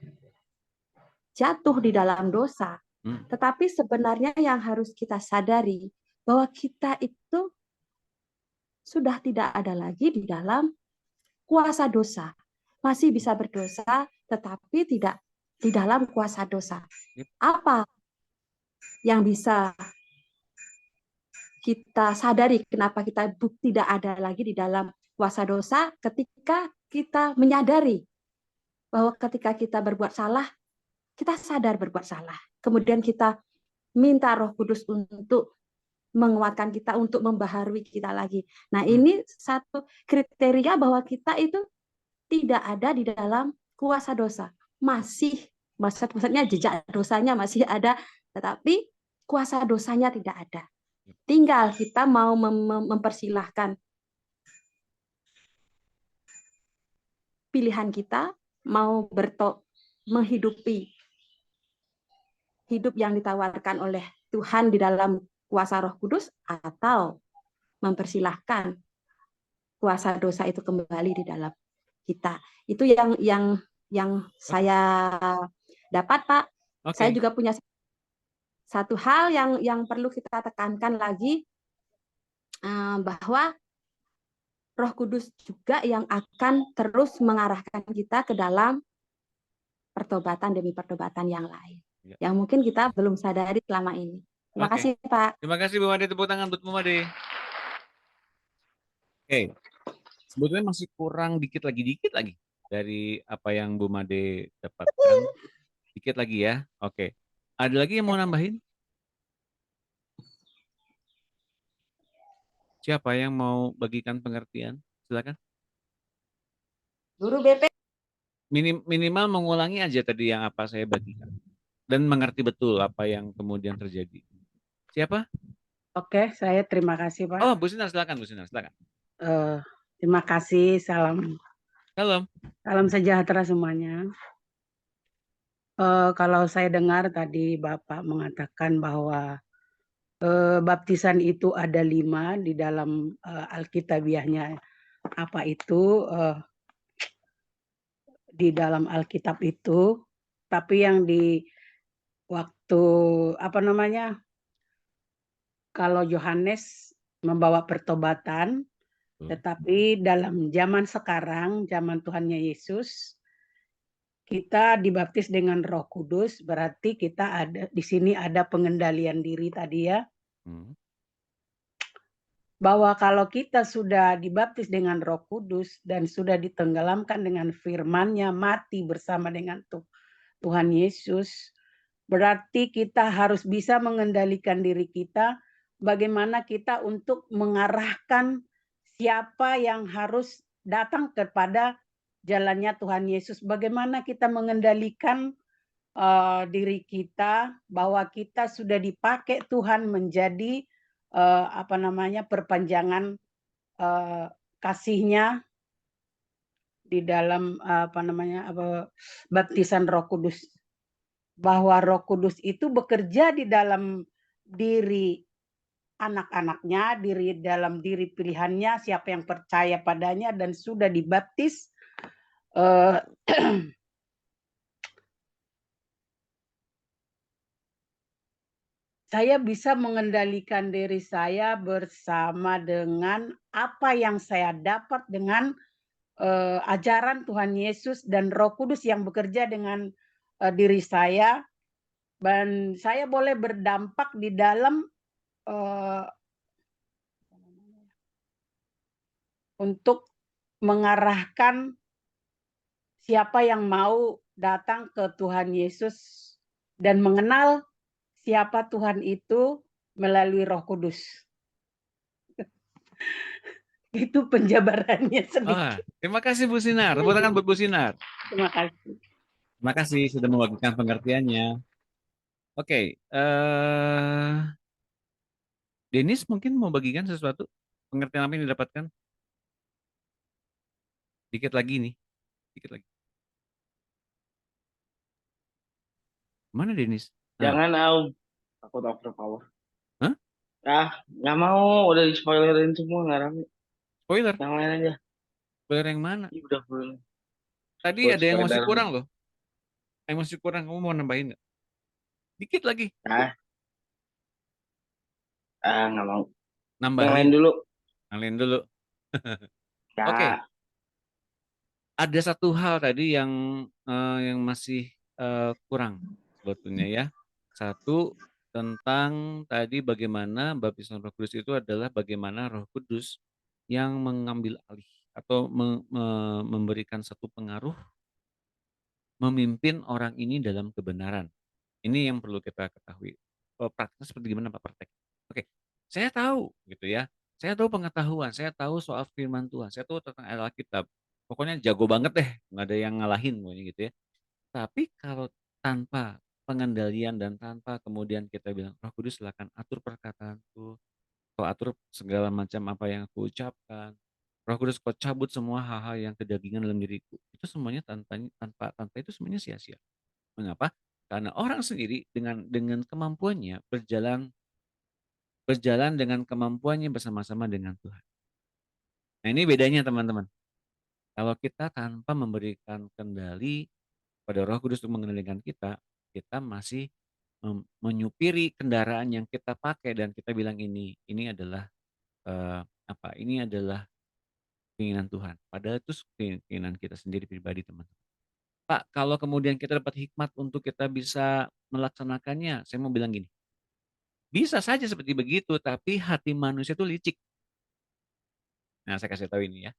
Speaker 4: jatuh di dalam dosa, tetapi sebenarnya yang harus kita sadari bahwa kita itu sudah tidak ada lagi di dalam kuasa dosa. Masih bisa berdosa, tetapi tidak di dalam kuasa dosa. Apa yang bisa kita sadari kenapa kita tidak ada lagi di dalam kuasa dosa ketika kita menyadari bahwa ketika kita berbuat salah, kita sadar berbuat salah. Kemudian kita minta Roh Kudus untuk menguatkan kita, untuk membaharui kita lagi. Nah, ini satu kriteria bahwa kita itu tidak ada di dalam kuasa dosa. Maksudnya jejak dosanya masih ada, tetapi kuasa dosanya tidak ada. Tinggal kita mau mempersilahkan pilihan kita, mau menghidupi hidup yang ditawarkan oleh Tuhan di dalam kuasa Roh Kudus, atau mempersilahkan kuasa dosa itu kembali di dalam kita. Itu yang saya dapat, Pak. Okay. Saya juga punya satu hal yang perlu kita tekankan lagi, bahwa Roh Kudus juga yang akan terus mengarahkan kita ke dalam pertobatan demi pertobatan yang lain, yang mungkin kita belum sadari selama ini. Terima kasih, Pak.
Speaker 1: Terima kasih Bu Made, tepuk tangan buat Bu Made. Oke. Sebetulnya masih kurang dikit lagi dari apa yang Bu Made dapatkan. Dikit lagi ya. Oke. Ada lagi yang mau nambahin? Siapa yang mau bagikan pengertian? Silakan.
Speaker 4: Guru BP.
Speaker 1: Minimal mengulangi aja tadi yang apa saya bagikan. Dan mengerti betul apa yang kemudian terjadi. Siapa?
Speaker 6: Oke, saya terima kasih, Pak.
Speaker 1: Oh, Bu Sinar, silakan, Bu Sinar, silakan.
Speaker 6: Terima kasih, salam sejahtera semuanya. Kalau saya dengar tadi Bapak mengatakan bahwa baptisan itu ada 5 di dalam Alkitabiahnya. Apa itu di dalam Alkitab itu? Tapi yang di waktu kalau Yohanes membawa pertobatan, tetapi dalam zaman sekarang, zaman Tuhannya Yesus, kita dibaptis dengan Roh Kudus, berarti kita ada di sini ada pengendalian diri tadi ya. Bahwa kalau kita sudah dibaptis dengan Roh Kudus dan sudah ditenggelamkan dengan firman-Nya, mati bersama dengan Tuhan Yesus, berarti kita harus bisa mengendalikan diri kita, bagaimana kita untuk mengarahkan siapa yang harus datang kepada jalannya Tuhan Yesus. Bagaimana kita mengendalikan diri kita bahwa kita sudah dipakai Tuhan menjadi perpanjangan kasih-Nya di dalam baptisan Roh Kudus. Bahwa Roh Kudus itu bekerja di dalam diri anak-anaknya, dalam diri pilihannya, siapa yang percaya padanya dan sudah dibaptis. Saya bisa mengendalikan diri saya bersama dengan apa yang saya dapat dengan ajaran Tuhan Yesus dan Roh Kudus yang bekerja dengan diri saya, dan saya boleh berdampak di dalam untuk mengarahkan siapa yang mau datang ke Tuhan Yesus dan mengenal siapa Tuhan itu melalui Roh Kudus. Itu penjabarannya sedikit.
Speaker 1: Terima kasih Bu Sinar. Tepuk tangan buat Bu Sinar.
Speaker 6: Terima kasih.
Speaker 1: Terima kasih sudah membagikan pengertiannya. Oke, Denis mungkin mau bagikan sesuatu pengertian apa yang didapatkan? Dikit lagi nih, dikit lagi. Mana Denis?
Speaker 7: Jangan Aum, takut overpower.
Speaker 1: Hah?
Speaker 7: Nggak mau, udah di spoilerin semua, nggak rame.
Speaker 1: Spoiler?
Speaker 7: Yang lain aja.
Speaker 1: Spoiler yang mana?
Speaker 7: Ih, udah full.
Speaker 1: Tadi
Speaker 7: Full
Speaker 1: ada yang masih
Speaker 7: spoiler.
Speaker 1: kurang loh. Yang masih kurang, kamu mau nambahin nggak? Dikit lagi.
Speaker 7: Nggak mau. Yang
Speaker 1: Nambahin.
Speaker 7: lain dulu.
Speaker 1: Yang lain dulu.
Speaker 7: Ya.
Speaker 1: Oke. Ada satu hal tadi yang masih kurang sebetulnya ya. Satu, tentang tadi bagaimana baptisan Roh Kudus itu adalah bagaimana Roh Kudus yang mengambil alih atau memberikan satu pengaruh memimpin orang ini dalam kebenaran. Ini yang perlu kita ketahui. Prakteknya seperti gimana Pak praktek? Oke, saya tahu gitu ya. Saya tahu pengetahuan, saya tahu soal firman Tuhan, saya tahu tentang Alkitab. Pokoknya jago banget deh, nggak ada yang ngalahin pokoknya gitu ya. Tapi kalau tanpa pengendalian dan tanpa kemudian kita bilang, Roh Kudus silakan atur perkataanku, kau atur segala macam apa yang aku ucapkan. Roh Kudus kau cabut semua hal-hal yang kedagingan dalam diriku. Itu semuanya tanpa itu semuanya sia-sia. Mengapa? Karena orang sendiri dengan kemampuannya berjalan dengan kemampuannya bersama-sama dengan Tuhan. Nah, ini bedanya teman-teman. Kalau kita tanpa memberikan kendali pada Roh Kudus untuk mengendalikan kita, kita masih menyupiri kendaraan yang kita pakai dan kita bilang ini adalah ini adalah keinginan Tuhan. Padahal itu keinginan kita sendiri pribadi, teman-teman. Pak, kalau kemudian kita dapat hikmat untuk kita bisa melaksanakannya, saya mau bilang gini. Bisa saja seperti begitu, tapi hati manusia itu licik. Nah, saya kasih tahu ini ya.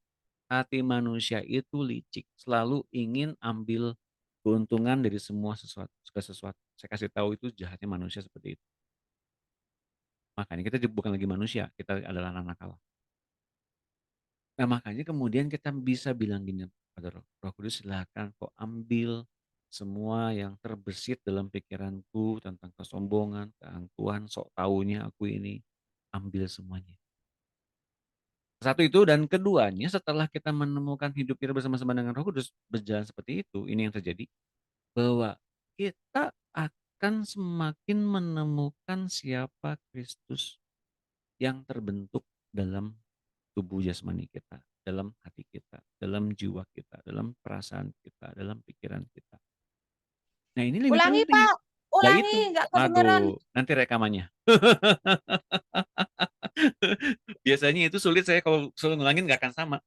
Speaker 1: Hati manusia itu licik, selalu ingin ambil keuntungan dari semua sesuatu. Saya kasih tahu itu jahatnya manusia seperti itu. Makanya kita bukan lagi manusia, kita adalah anak Allah. Nah, makanya kemudian kita bisa bilang gini pada Roh Kudus, silakan kau ambil semua yang terbersit dalam pikiranku tentang kesombongan, keangkuhan, sok taunya aku ini, ambil semuanya. Satu itu, dan keduanya setelah kita menemukan hidup kita bersama-sama dengan Roh Kudus berjalan seperti itu, ini yang terjadi, bahwa kita akan semakin menemukan siapa Kristus yang terbentuk dalam tubuh jasmani kita, dalam hati kita, dalam jiwa kita, dalam perasaan kita, dalam pikiran kita. Nah, ini lebih
Speaker 4: Ulangi
Speaker 1: penting.
Speaker 4: Pak, ulangi, nggak kedengeran.
Speaker 1: Aduh, nanti rekamannya. Biasanya itu sulit, saya kalau suruh ngulangin nggak akan sama.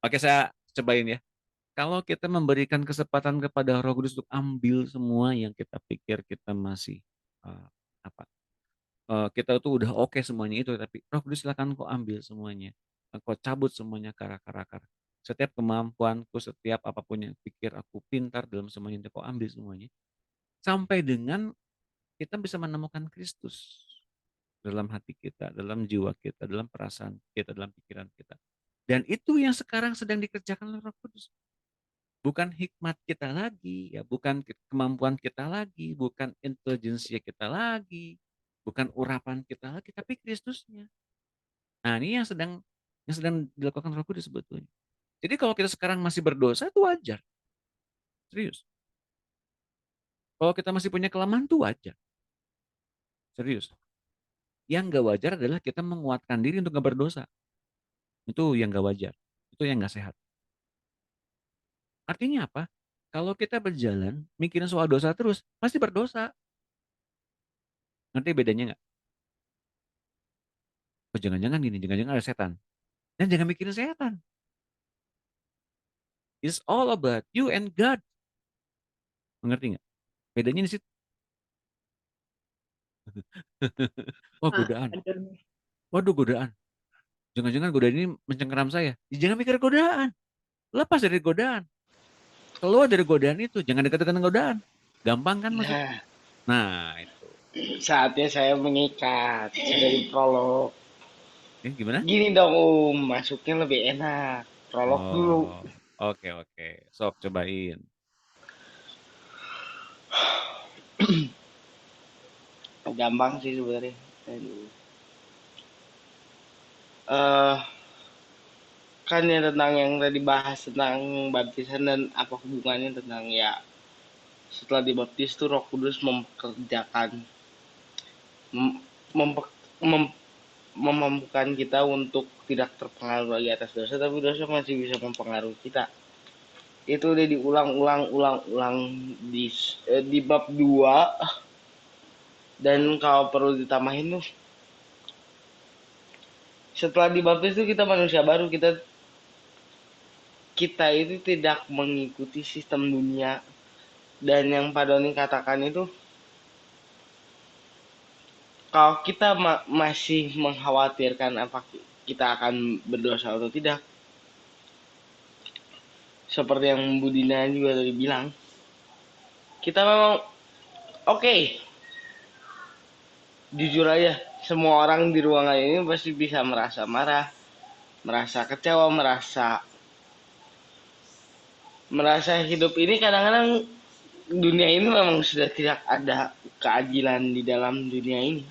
Speaker 1: Oke, saya cobain ya. Kalau kita memberikan kesempatan kepada Roh Kudus untuk ambil semua yang kita pikir kita masih kita tuh udah oke semuanya itu, tapi Roh Kudus silakan kau ambil semuanya, kau cabut semuanya akar-akar. Setiap kemampuanku, setiap apapun yang pikir aku pintar dalam semuanya, kau ambil semuanya. Sampai dengan kita bisa menemukan Kristus dalam hati kita, dalam jiwa kita, dalam perasaan kita, dalam pikiran kita. Dan itu yang sekarang sedang dikerjakan oleh Roh Kudus. Bukan hikmat kita lagi, ya, bukan kemampuan kita lagi, bukan intelijensia kita lagi, bukan urapan kita lagi, tapi Kristusnya. Nah, ini yang sedang dilakukan Roh Kudus sebetulnya. Jadi kalau kita sekarang masih berdosa itu wajar. Serius. Kalau kita masih punya kelemahan itu wajar. Serius. Yang nggak wajar adalah kita menguatkan diri untuk nggak berdosa. Itu yang nggak wajar. Itu yang nggak sehat. Artinya apa? Kalau kita berjalan mikirin soal dosa terus, pasti berdosa. Ngerti bedanya nggak? Oh jangan-jangan gini, jangan-jangan ada setan. Dan jangan mikirin setan. It's all about you and God. Mengerti nggak? Bedanya di situ. Wah godaan. Waduh godaan. Jangan-jangan godaan ini mencengkeram saya. Ya, jangan mikir godaan. Lepas dari godaan. Keluar dari godaan itu. Jangan dekat-dekat dengan godaan. Gampang kan maksudnya?
Speaker 7: Nah,
Speaker 1: Nah itu.
Speaker 7: saatnya saya mengikat. Sudah diprolog.
Speaker 1: Gimana?
Speaker 7: Gini dong, masuknya lebih enak. Prolog dulu.
Speaker 1: Oh, oke. Sok cobain.
Speaker 7: Gampang sih sebenarnya. Eh, kan ya tentang yang tadi bahas tentang baptisan dan apa hubungannya tentang ya setelah dibaptis tuh Roh Kudus mempekerjakan mem- mempe- mem- memampukan kita untuk tidak terpengaruh lagi atas dosa, tapi dosa masih bisa mempengaruhi kita. Itu udah diulang-ulang di bab 2. Dan kalau perlu ditambahin tuh, setelah dibaptis tuh kita manusia baru. Kita itu tidak mengikuti sistem dunia. Dan yang Pak Doni katakan itu, kalau kita masih mengkhawatirkan apa kita akan berdosa atau tidak, seperti yang Bu Dina juga tadi bilang, kita memang oke. Jujur aja, semua orang di ruangan ini pasti bisa merasa marah, merasa kecewa, merasa hidup ini kadang-kadang dunia ini memang sudah tidak ada keadilan di dalam dunia ini.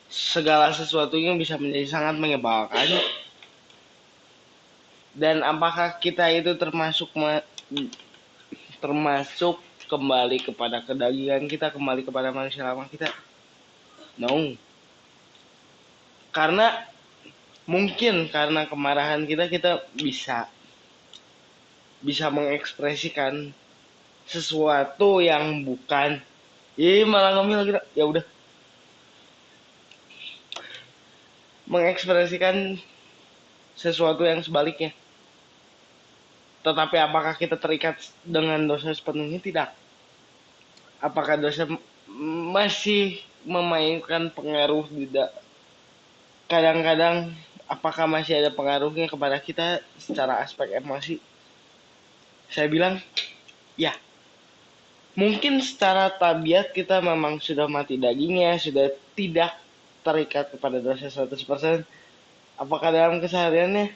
Speaker 7: Segala sesuatunya bisa menjadi sangat menyebalkan. Dan apakah kita itu termasuk kembali kepada kedagingan kita, kembali kepada manusia lama kita? No. Karena mungkin karena kemarahan kita bisa mengekspresikan sesuatu yang bukan. Malah ngemil kita. Ya udah. Mengekspresikan sesuatu yang sebaliknya. Tetapi apakah kita terikat dengan dosa sepenuhnya? Tidak. Apakah dosa masih memainkan pengaruh? Tidak. Kadang-kadang apakah masih ada pengaruhnya kepada kita secara aspek emosi? Saya bilang, ya. Mungkin secara tabiat kita memang sudah mati dagingnya, sudah tidak terikat kepada dosa 100%. Apakah dalam kesehariannya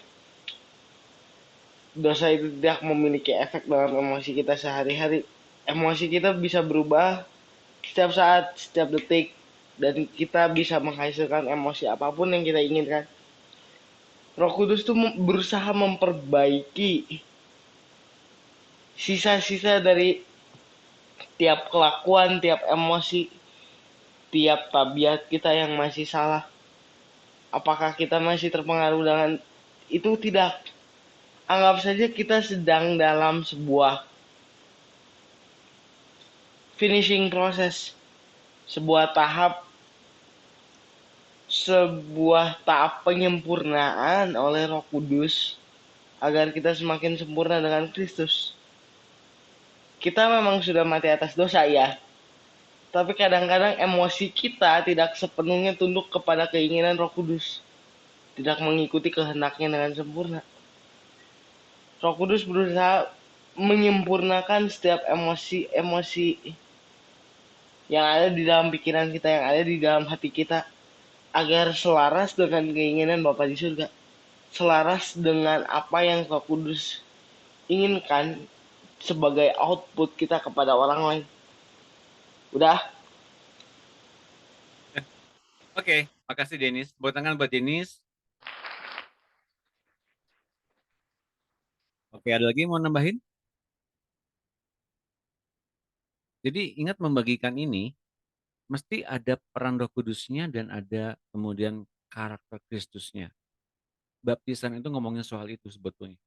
Speaker 7: dosa itu tidak memiliki efek dalam emosi kita sehari-hari? Emosi kita bisa berubah setiap saat, setiap detik, dan kita bisa menghasilkan emosi apapun yang kita inginkan. Roh Kudus tuh berusaha memperbaiki sisa-sisa dari tiap kelakuan, tiap emosi, tiap tabiat kita yang masih salah. Apakah kita masih terpengaruh dengan itu? Tidak. Anggap saja kita sedang dalam sebuah finishing proses, sebuah tahap penyempurnaan oleh Roh Kudus agar kita semakin sempurna dengan Kristus. Kita memang sudah mati atas dosa, ya. Tapi kadang-kadang emosi kita tidak sepenuhnya tunduk kepada keinginan Roh Kudus. Tidak mengikuti kehendaknya dengan sempurna. Roh Kudus berusaha menyempurnakan setiap emosi-emosi yang ada di dalam pikiran kita, yang ada di dalam hati kita, agar selaras dengan keinginan Bapa di surga. Selaras dengan apa yang Roh Kudus inginkan sebagai output kita kepada orang lain. Udah?
Speaker 1: Oke, makasih Denis. Buat tangan buat Denis. Oke, ada lagi mau nambahin? Jadi ingat membagikan ini, mesti ada peran Roh Kudusnya dan ada kemudian karakter Kristusnya. Baptisan itu ngomongin soal itu sebetulnya.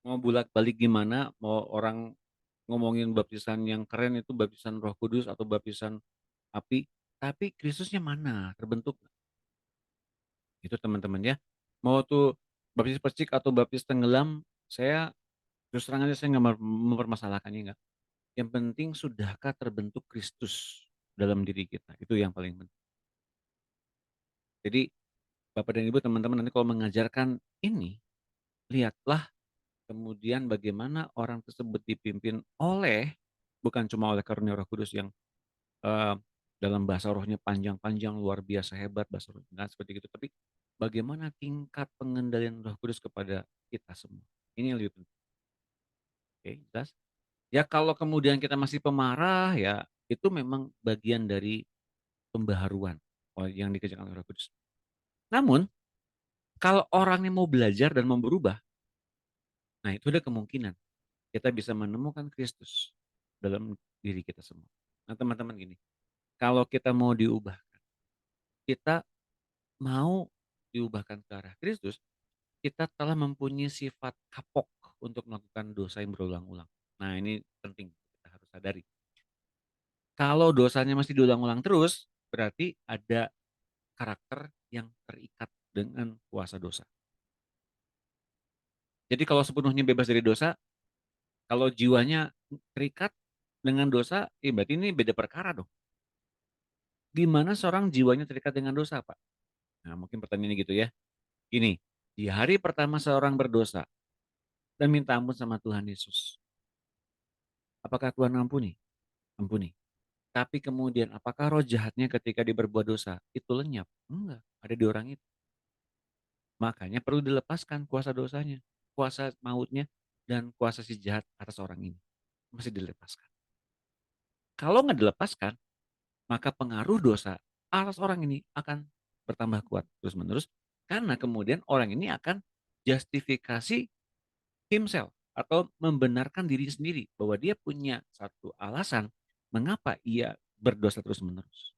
Speaker 1: Mau bolak-balik gimana, mau orang ngomongin baptisan yang keren itu baptisan Roh Kudus atau baptisan api, Tapi Kristusnya mana? Terbentuk nggak? Itu teman-teman ya. Mau tuh baptis percik atau baptis tenggelam, saya terus terang aja saya nggak mempermasalahkannya, nggak. Yang penting sudahkah terbentuk Kristus dalam diri kita? Itu yang paling penting. Jadi Bapak dan Ibu, teman-teman, nanti kalau mengajarkan ini, lihatlah kemudian bagaimana orang tersebut dipimpin oleh, bukan cuma oleh karunia Roh Kudus yang eh, dalam bahasa rohnya panjang-panjang, luar biasa hebat, bahasa roh, nggak seperti itu. Tapi bagaimana tingkat pengendalian Roh Kudus kepada kita semua. Ini yang lebih penting. Oke, jelas? Ya kalau kemudian kita masih pemarah, ya itu memang bagian dari pembaharuan yang dikerjakan oleh Roh Kudus. Namun, kalau orangnya mau belajar dan mau berubah, nah itu ada kemungkinan kita bisa menemukan Kristus dalam diri kita semua. Nah teman-teman gini, kalau kita mau diubah, kita mau diubahkan ke arah Kristus, kita telah mempunyai sifat kapok untuk melakukan dosa yang berulang-ulang. Nah ini penting, kita harus sadari. Kalau dosanya masih diulang-ulang terus, berarti ada karakter yang terikat dengan kuasa dosa. Jadi kalau sepenuhnya bebas dari dosa, kalau jiwanya terikat dengan dosa, berarti ini beda perkara dong. Gimana seorang jiwanya terikat dengan dosa, Pak? Nah, mungkin pertanyaannya gitu ya. Ini, di hari pertama seorang berdosa dan minta ampun sama Tuhan Yesus. Apakah Tuhan ampuni? Ampuni. Tapi kemudian apakah roh jahatnya ketika dia berbuat dosa itu lenyap? Enggak, ada di orang itu. Makanya perlu dilepaskan kuasa dosanya, kuasa mautnya, dan kuasa si jahat atas orang ini. Masih dilepaskan. Kalau nggak dilepaskan, maka pengaruh dosa atas orang ini akan bertambah kuat terus-menerus. Karena kemudian orang ini akan justifikasi himself atau membenarkan diri sendiri bahwa dia punya satu alasan mengapa ia berdosa terus-menerus.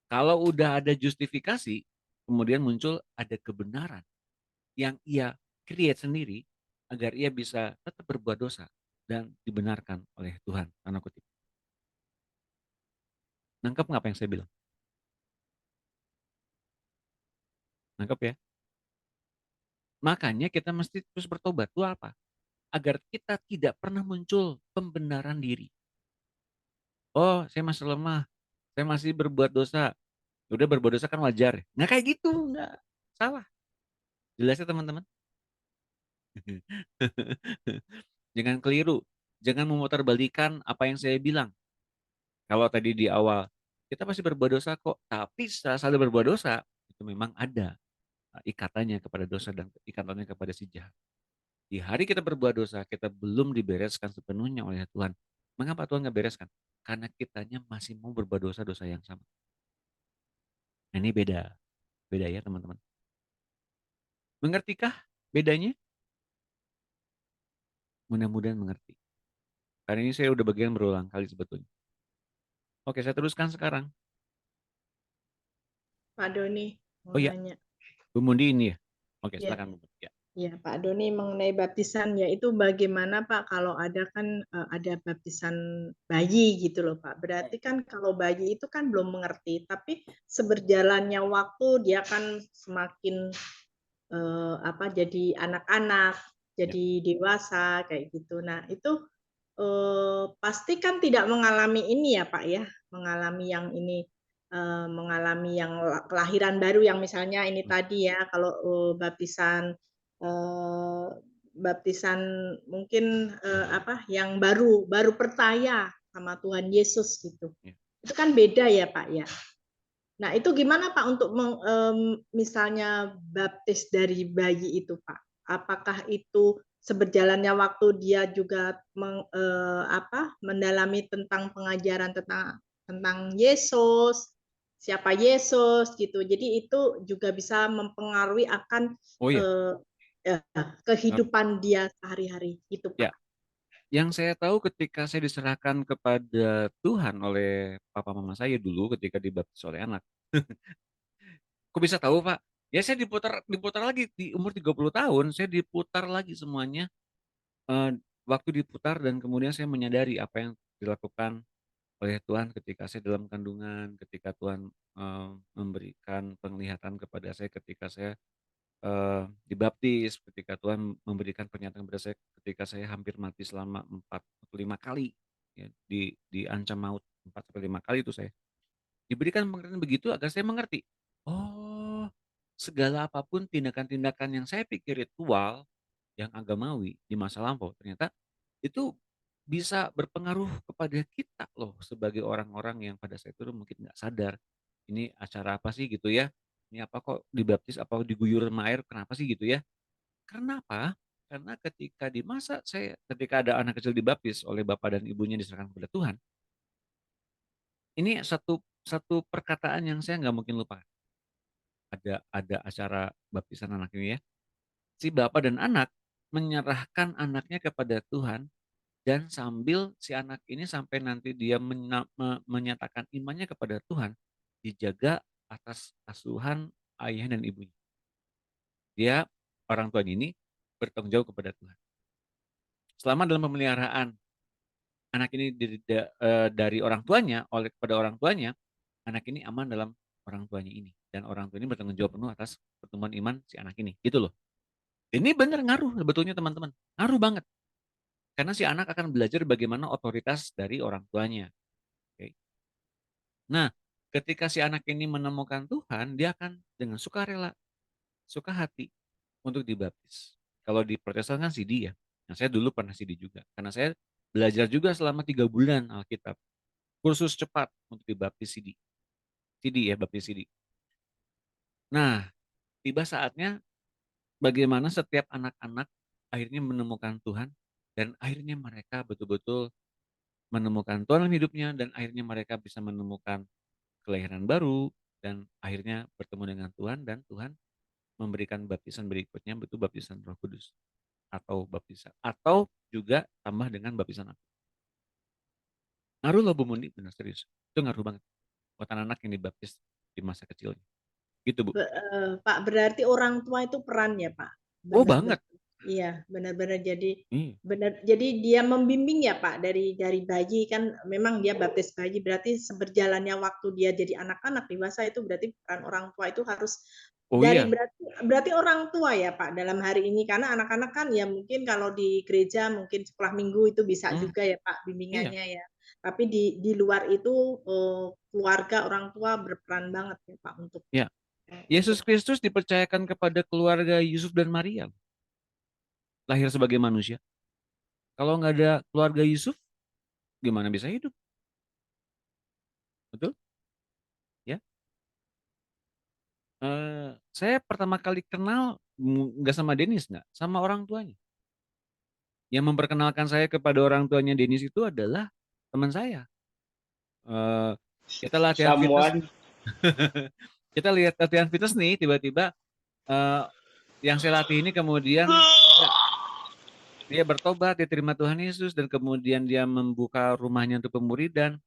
Speaker 1: Kalau udah ada justifikasi, kemudian muncul ada kebenaran yang ia create sendiri agar ia bisa tetap berbuat dosa dan dibenarkan oleh Tuhan. Tanda kutip. Nangkep nggak apa yang saya bilang? Nangkep ya? Makanya kita mesti terus bertobat. Itu apa? Agar kita tidak pernah muncul pembenaran diri. Oh, saya masih lemah. Saya masih berbuat dosa. Udah berbuat dosa kan wajar. Nggak kayak gitu. Nggak. Salah. Jelas ya teman-teman? Jangan keliru. Jangan memutarbalikan apa yang saya bilang. Kalau tadi di awal, kita pasti berbuat dosa kok. Tapi setelah sadar berbuat dosa, itu memang ada ikatannya kepada dosa dan ikatannya kepada si jahat. Di hari kita berbuat dosa, kita belum dibereskan sepenuhnya oleh Tuhan. Mengapa Tuhan nggak bereskan? Karena kitanya masih mau berbuat dosa-dosa yang sama. Nah, ini beda. Beda ya teman-teman. Mengertikah bedanya? Mudah-mudahan mengerti. Karena ini saya udah bagian berulang kali sebetulnya. Oke, saya teruskan sekarang.
Speaker 2: Pak Doni mau
Speaker 1: Oh iya,
Speaker 2: nanya.
Speaker 1: Bu Mundi ini ya. Oke,
Speaker 2: Ya.
Speaker 1: silakan Bu. Ya.
Speaker 2: Ya, Pak Doni mengenai baptisan, yaitu bagaimana Pak kalau ada kan ada baptisan bayi gitu loh Pak. Berarti kan kalau bayi itu kan belum mengerti, tapi seberjalannya waktu dia kan semakin jadi anak-anak, jadi dewasa kayak gitu. Nah, itu pasti kan tidak mengalami ini ya Pak ya, mengalami yang ini mengalami yang kelahiran baru yang misalnya ini tadi ya kalau baptisan baptisan mungkin yang baru percaya sama Tuhan Yesus gitu. Itu kan beda ya Pak ya. Nah, itu gimana Pak untuk misalnya baptis dari bayi itu Pak? Apakah itu seberjalannya waktu dia juga mendalami tentang pengajaran tentang Yesus, siapa Yesus gitu. Jadi itu juga bisa mempengaruhi akan kehidupan dia sehari-hari gitu Pak.
Speaker 1: Ya. Yang saya tahu ketika saya diserahkan kepada Tuhan oleh papa mama saya dulu ketika dibaptis oleh anak. Kok bisa tahu, Pak? Ya saya diputar lagi di umur 30 tahun, saya diputar lagi semuanya. Waktu diputar dan kemudian saya menyadari apa yang dilakukan oleh Tuhan ketika saya dalam kandungan, ketika Tuhan memberikan penglihatan kepada saya ketika saya dibaptis, ketika Tuhan memberikan pernyataan kepada saya ketika saya hampir mati selama 4 atau 5 kali, ya, diancam maut 4 sampai 5 kali itu saya. Diberikan pengertian begitu agar saya mengerti, oh, segala apapun tindakan-tindakan yang saya pikir ritual, yang agamawi di masa lampau, ternyata itu bisa berpengaruh kepada kita loh sebagai orang-orang yang pada saat itu mungkin nggak sadar, ini acara apa sih gitu ya, ini apa kok dibaptis, apa diguyur sama air, kenapa sih gitu ya. Karena apa? Karena ketika di masa ketika ada anak kecil dibaptis oleh bapak dan ibunya diserahkan kepada Tuhan, ini satu satu perkataan yang saya nggak mungkin lupa. Ada acara baptisan anak ini ya, si bapak dan anak menyerahkan anaknya kepada Tuhan. Dan sambil si anak ini sampai nanti dia menyatakan imannya kepada Tuhan, dijaga atas asuhan ayah dan ibunya. Dia, orang tuanya ini, bertanggung jawab kepada Tuhan. Selama dalam pemeliharaan anak ini dari orang tuanya, kepada orang tuanya, anak ini aman dalam orang tuanya ini. Dan orang tua ini bertanggung jawab penuh atas pertumbuhan iman si anak ini. Gitu loh. Ini benar ngaruh sebetulnya teman-teman. Ngaruh banget. Karena si anak akan belajar bagaimana otoritas dari orang tuanya. Oke. Nah, ketika si anak ini menemukan Tuhan, dia akan dengan sukarela, suka hati untuk dibaptis. Kalau di Protestan kan CD ya. Nah, saya dulu pernah CD juga. Karena saya belajar juga selama 3 bulan Alkitab. Kursus cepat untuk dibaptis CD. CD ya, baptis CD. Nah, tiba saatnya bagaimana setiap anak-anak akhirnya menemukan Tuhan dan akhirnya mereka betul-betul menemukan Tuhan dalam hidupnya dan akhirnya mereka bisa menemukan kelahiran baru dan akhirnya bertemu dengan Tuhan dan Tuhan memberikan baptisan berikutnya betul baptisan Roh Kudus atau juga tambah dengan baptisan aku. Ngaruh loh Bu Mundi, benar serius. Itu ngaruh banget buat anak-anak yang dibaptis di masa kecilnya. Gitu Bu.
Speaker 8: Pak, berarti orang tua itu peran ya Pak?
Speaker 1: Oh banget.
Speaker 8: Iya, benar-benar jadi
Speaker 1: Iya.
Speaker 8: benar. Jadi dia membimbing ya Pak dari bayi kan memang dia baptis bayi berarti seberjalannya waktu dia jadi anak-anak dewasa itu berarti peran orang tua itu harus
Speaker 1: Oh
Speaker 8: dari
Speaker 1: iya.
Speaker 8: berarti orang tua ya Pak dalam hari ini karena anak-anak kan ya mungkin kalau di gereja mungkin sekolah minggu itu bisa juga ya Pak bimbingannya ya. Tapi di luar itu keluarga orang tua berperan banget ya Pak untuk
Speaker 1: Ya. Yesus Kristus dipercayakan kepada keluarga Yusuf dan Maria. Lahir sebagai manusia. Kalau nggak ada keluarga Yusuf, gimana bisa hidup? Betul? Ya. Saya pertama kali kenal nggak sama Denis, nggak sama orang tuanya. Yang memperkenalkan saya kepada orang tuanya Denis itu adalah teman saya. Kita latihan fitness. Kita lihat latihan fitness nih, tiba-tiba yang saya latih ini kemudian dia bertobat, dia terima Tuhan Yesus dan kemudian dia membuka rumahnya untuk pemuridan.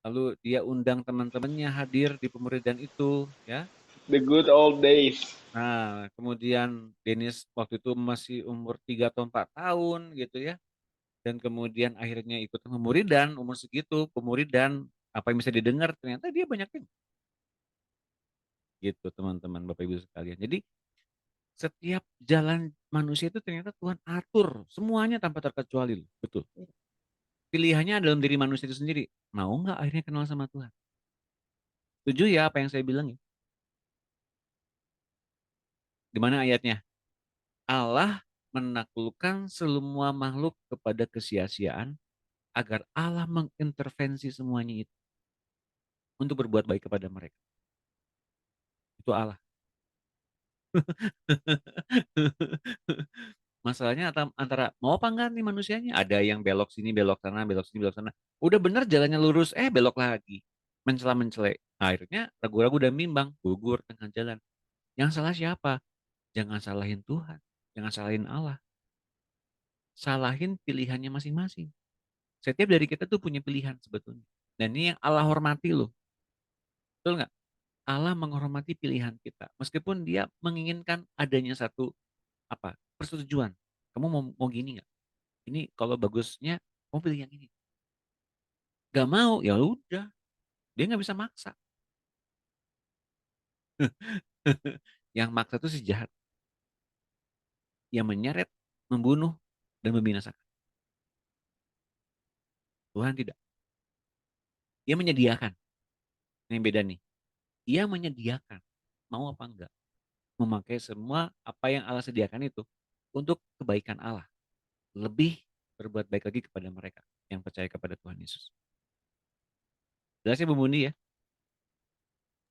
Speaker 1: Lalu dia undang teman-temannya hadir di pemuridan itu, ya.
Speaker 7: The good old days.
Speaker 1: Nah, kemudian Denis waktu itu masih umur 3 atau 4 tahun gitu ya. Dan kemudian akhirnya ikut pemuridan, umur segitu, pemuridan, apa yang bisa didengar, ternyata dia banyak yang gitu teman-teman Bapak Ibu sekalian. Jadi setiap jalan manusia itu ternyata Tuhan atur semuanya tanpa terkecuali loh, betul. Pilihannya dalam diri manusia itu sendiri. Mau nggak akhirnya kenal sama Tuhan? Setuju ya apa yang saya bilang ya? Gimana ayatnya? Allah menaklukkan semua makhluk kepada kesia-siaan agar Allah mengintervensi semuanya itu untuk berbuat baik kepada mereka. Itu Allah. Masalahnya antara mau apa enggak nih manusianya? Ada yang belok sini, belok sana, belok sini, belok sana. Udah bener jalannya lurus, belok lagi. Mencela-mencele. Akhirnya ragu-ragu dan bimbang, gugur tengah jalan. Yang salah siapa? Jangan salahin Tuhan. Jangan salahin Allah. Salahin pilihannya masing-masing. Setiap dari kita tuh punya pilihan sebetulnya. Dan ini yang Allah hormati loh. Betul nggak? Allah menghormati pilihan kita. Meskipun dia menginginkan adanya satu persetujuan. Kamu mau gini nggak? Ini kalau bagusnya, kamu pilih yang ini. Gak mau, ya udah, dia nggak bisa maksa. Yang maksa itu si jahat, yang menyeret, membunuh, dan membinasakan. Tuhan tidak. Dia menyediakan. Ini yang beda nih. Dia menyediakan. Mau apa enggak? Memakai semua apa yang Allah sediakan itu untuk kebaikan Allah. Lebih berbuat baik lagi kepada mereka yang percaya kepada Tuhan Yesus. Jelasnya Bu Mundi ya?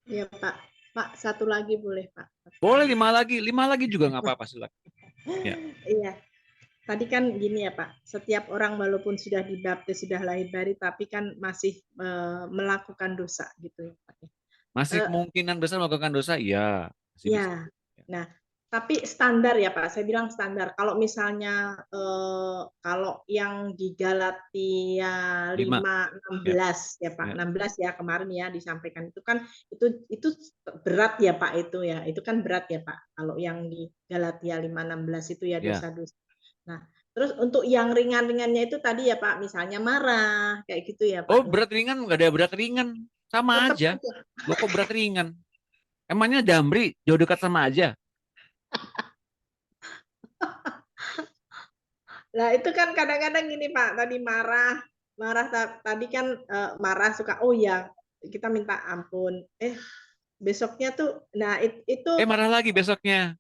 Speaker 8: Iya Pak. Pak, satu lagi boleh Pak?
Speaker 1: Boleh 5 lagi juga nggak apa-apa silakan. Ya.
Speaker 8: Iya. Tadi kan gini ya Pak, setiap orang walaupun sudah dibaptis, sudah lahir baru, tapi kan masih melakukan dosa gitu ya Pak.
Speaker 1: Masih
Speaker 8: Eh,
Speaker 1: kemungkinan besar melakukan dosa? Iya, masih bisa.
Speaker 8: Ya, nah, tapi standar ya Pak, saya bilang standar. Kalau misalnya kalau yang di Galatia
Speaker 1: 5.
Speaker 8: 5,
Speaker 1: Ya,
Speaker 8: 16 ya Pak,
Speaker 1: ya.
Speaker 8: 16 ya kemarin ya disampaikan itu kan itu berat ya Pak itu ya. Itu kan berat ya Pak. Kalau yang di Galatia 5, 16 itu ya
Speaker 1: Ya.
Speaker 8: dosa-dosa. Nah, terus untuk yang ringan-ringannya itu tadi ya Pak, misalnya marah kayak gitu ya
Speaker 1: Oh,
Speaker 8: Pak.
Speaker 1: berat ringan nggak ada berat ringan. Sama
Speaker 8: Tetap
Speaker 1: aja.
Speaker 8: aja.
Speaker 1: Lo kok berat ringan? Emangnya Damri jauh dekat sama aja?
Speaker 8: Nah, itu kan kadang-kadang gini Pak, tadi marah, marah tadi kan marah suka oh ya kita minta ampun. Besoknya tuh nah itu
Speaker 1: Marah lagi besoknya.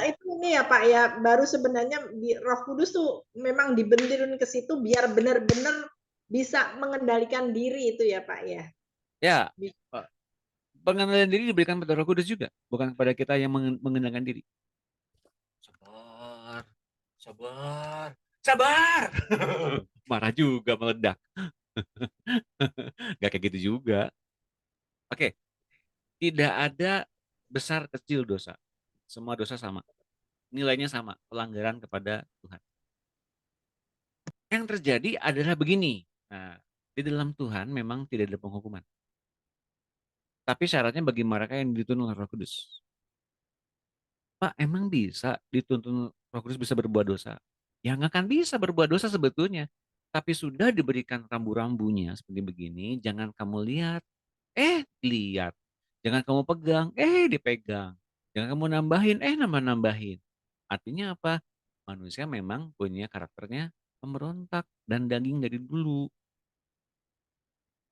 Speaker 8: itu ini ya Pak ya, baru sebenarnya di Roh Kudus tuh memang dibenderin ke situ biar benar-benar bisa mengendalikan diri itu ya Pak ya.
Speaker 1: Ya, pengendalian diri diberikan pada Roh Kudus juga, bukan kepada kita yang mengendalikan diri. Sabar, sabar, sabar. Marah juga meledak. Gak kayak gitu juga. Oke, tidak ada besar kecil dosa. Semua dosa sama. Nilainya sama, pelanggaran kepada Tuhan. Yang terjadi adalah begini. Nah, di dalam Tuhan memang tidak ada penghukuman. Tapi syaratnya bagi mereka yang dituntun oleh Roh Kudus. Pak, emang bisa dituntun Roh Kudus bisa berbuat dosa? Ya nggak akan bisa berbuat dosa sebetulnya. Tapi sudah diberikan rambu-rambunya seperti begini, jangan kamu lihat. Lihat. Jangan kamu pegang, dipegang. Jangan kamu nambahin, nambah-nambahin. Artinya apa? Manusia memang punya karakternya pemberontak dan daging dari dulu.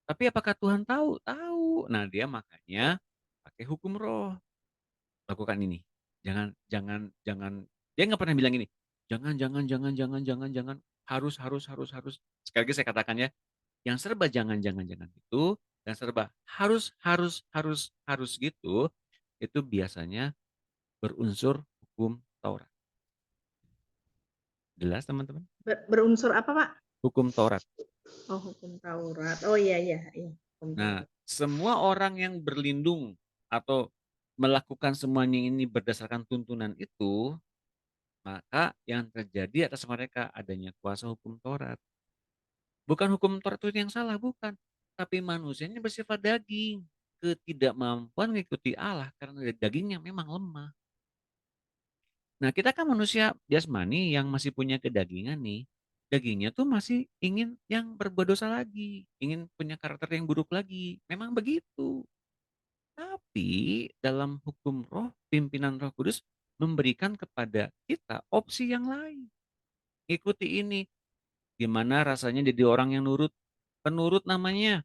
Speaker 1: Tapi apakah Tuhan tahu? Tahu. Nah, dia makanya pakai hukum roh. Lakukan ini. Jangan, jangan, jangan. Dia nggak pernah bilang ini. Jangan, jangan, jangan, jangan, jangan, jangan. Harus, harus, harus, harus. Sekali lagi saya katakan ya, yang serba jangan, jangan, jangan itu, dan serba harus, harus, harus, harus gitu, itu biasanya berunsur hukum Taurat. Jelas teman-teman?
Speaker 8: Berunsur apa Pak?
Speaker 1: Hukum Taurat.
Speaker 8: Oh, hukum Taurat. Oh iya iya iya.
Speaker 1: Nah, semua orang yang berlindung atau melakukan semuanya ini berdasarkan tuntunan itu, maka yang terjadi atas mereka adanya kuasa hukum Taurat. Bukan hukum Taurat itu yang salah, bukan. Tapi manusianya bersifat daging. Ketidakmampuan mengikuti Allah karena dagingnya memang lemah. Nah, kita kan manusia jasmani yang masih punya kedagingan nih. Dagingnya tuh masih ingin yang berbuat dosa lagi. Ingin punya karakter yang buruk lagi. Memang begitu. Tapi dalam hukum roh, pimpinan Roh Kudus memberikan kepada kita opsi yang lain. Ikuti ini. Gimana rasanya jadi orang yang nurut? Penurut namanya.